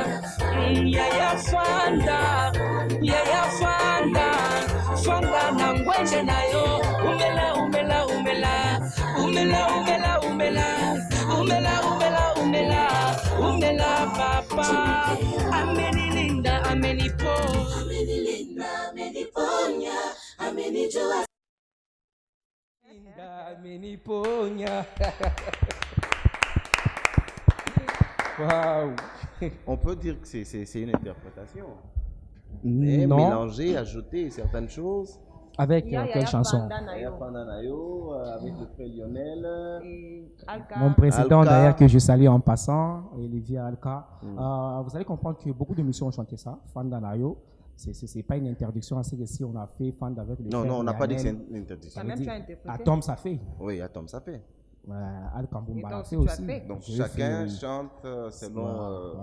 yaya fanda, yaya fanda, fanda na ngwende nayo, umela umela umela, umela umela umela, umela umela umela, umela papa, amenilinda, amenipo, amenilinda, ameniponya, amenijua, ameniponya. Waouh. On peut dire que c'est une interprétation. Mais mélanger, ajouter certaines choses. Avec quelle chanson? Yaya Fandanayo, avec le frère Lionel. Et Alka. Mon président Alka. d'ailleurs que je salue en passant, Olivier Alka. Vous allez comprendre que beaucoup de missions ont chanté ça, Fandanayo. C'est pas une interdiction, c'est que si on a fait Fanda avec les Non, frères non, on n'a pas dit que c'est Lionel, une interdiction. Quand même, tu as interprété. Atom ça fait. Oui, Atom, ça fait. Alka Mbumba Et l'a donc, fait tu as aussi. fait. Donc J'ai chacun fait, chante selon.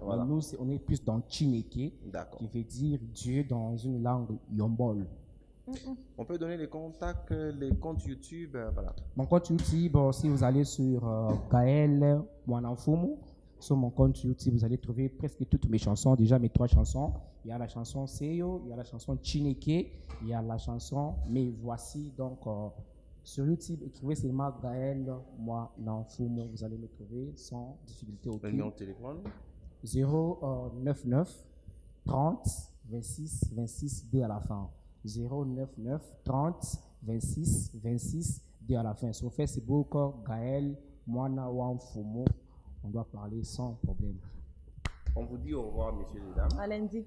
voilà. Mais nous, on est plus dans Chineke, D'accord. qui veut dire Dieu dans une langue yombol. On peut donner les contacts, les comptes YouTube, voilà. Mon compte YouTube, si vous allez sur Gaël Mwanamfumu, sur mon compte YouTube, vous allez trouver presque toutes mes chansons, déjà mes 3 chansons. Il y a la chanson Seyo, il y a la chanson Chineke, il y a la chanson Mais Voici. Donc, sur YouTube, écrivez seulement Gaël Mwanamfumu, vous allez me trouver sans difficulté Le aucune. numéro de téléphone 099 30 26 26 D à la fin. 099 30 26 26 D à la fin. Sur Facebook, Gaël Mwanamfumu, on doit parler sans problème. On vous dit au revoir, messieurs et dames. À lundi.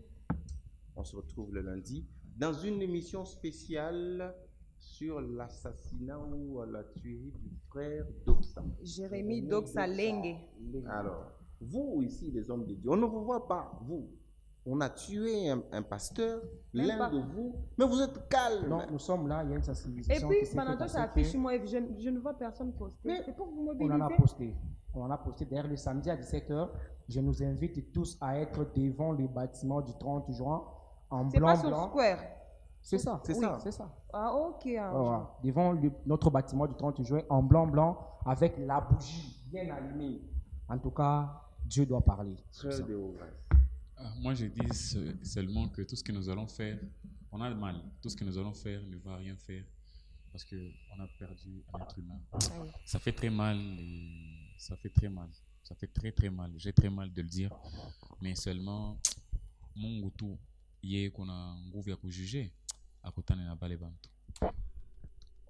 On se retrouve le lundi dans une émission spéciale sur l'assassinat ou la tuerie du frère Doxa. Jérémy Doxa Lengue. Alors, vous ici, les hommes de Dieu, on ne vous voit pas, vous. On a tué un pasteur, l'un de vous, mais vous êtes calme. Non, nous sommes là, il y a une Et sensibilisation. puis, qui s'est pendant faite que à ça ce affiche, fait. moi, je ne vois personne poster. C'est pour vous On mobiliser. en a posté. On en a posté. D'ailleurs, le samedi à 17h, je nous invite tous à être devant le bâtiment du 30 juin en C'est blanc. pas sur Square. C'est ça, C'est oui, ça. c'est ça. Ah, ok. Voilà. Devant notre bâtiment du 30 juin en blanc, avec la bougie bien allumée. En tout cas, Dieu doit parler. Frère de Haut-Grâce. Moi, je dis seulement que tout ce que nous allons faire, on a le mal. Tout ce que nous allons faire ne va rien faire parce qu'on a perdu un être humain. Ça fait très mal. Ça fait très mal. Ça fait très très mal. J'ai très mal de le dire. Mais seulement, mon goût, hier qu'on a un goût à juger, à côté n'a pas les bandes.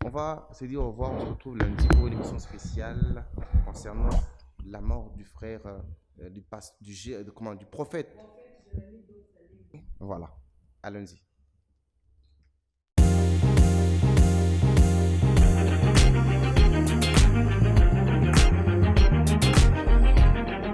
On va se dire au revoir. On se retrouve lundi pour une émission spéciale concernant la mort du frère du prophète. Voilà. À lundi.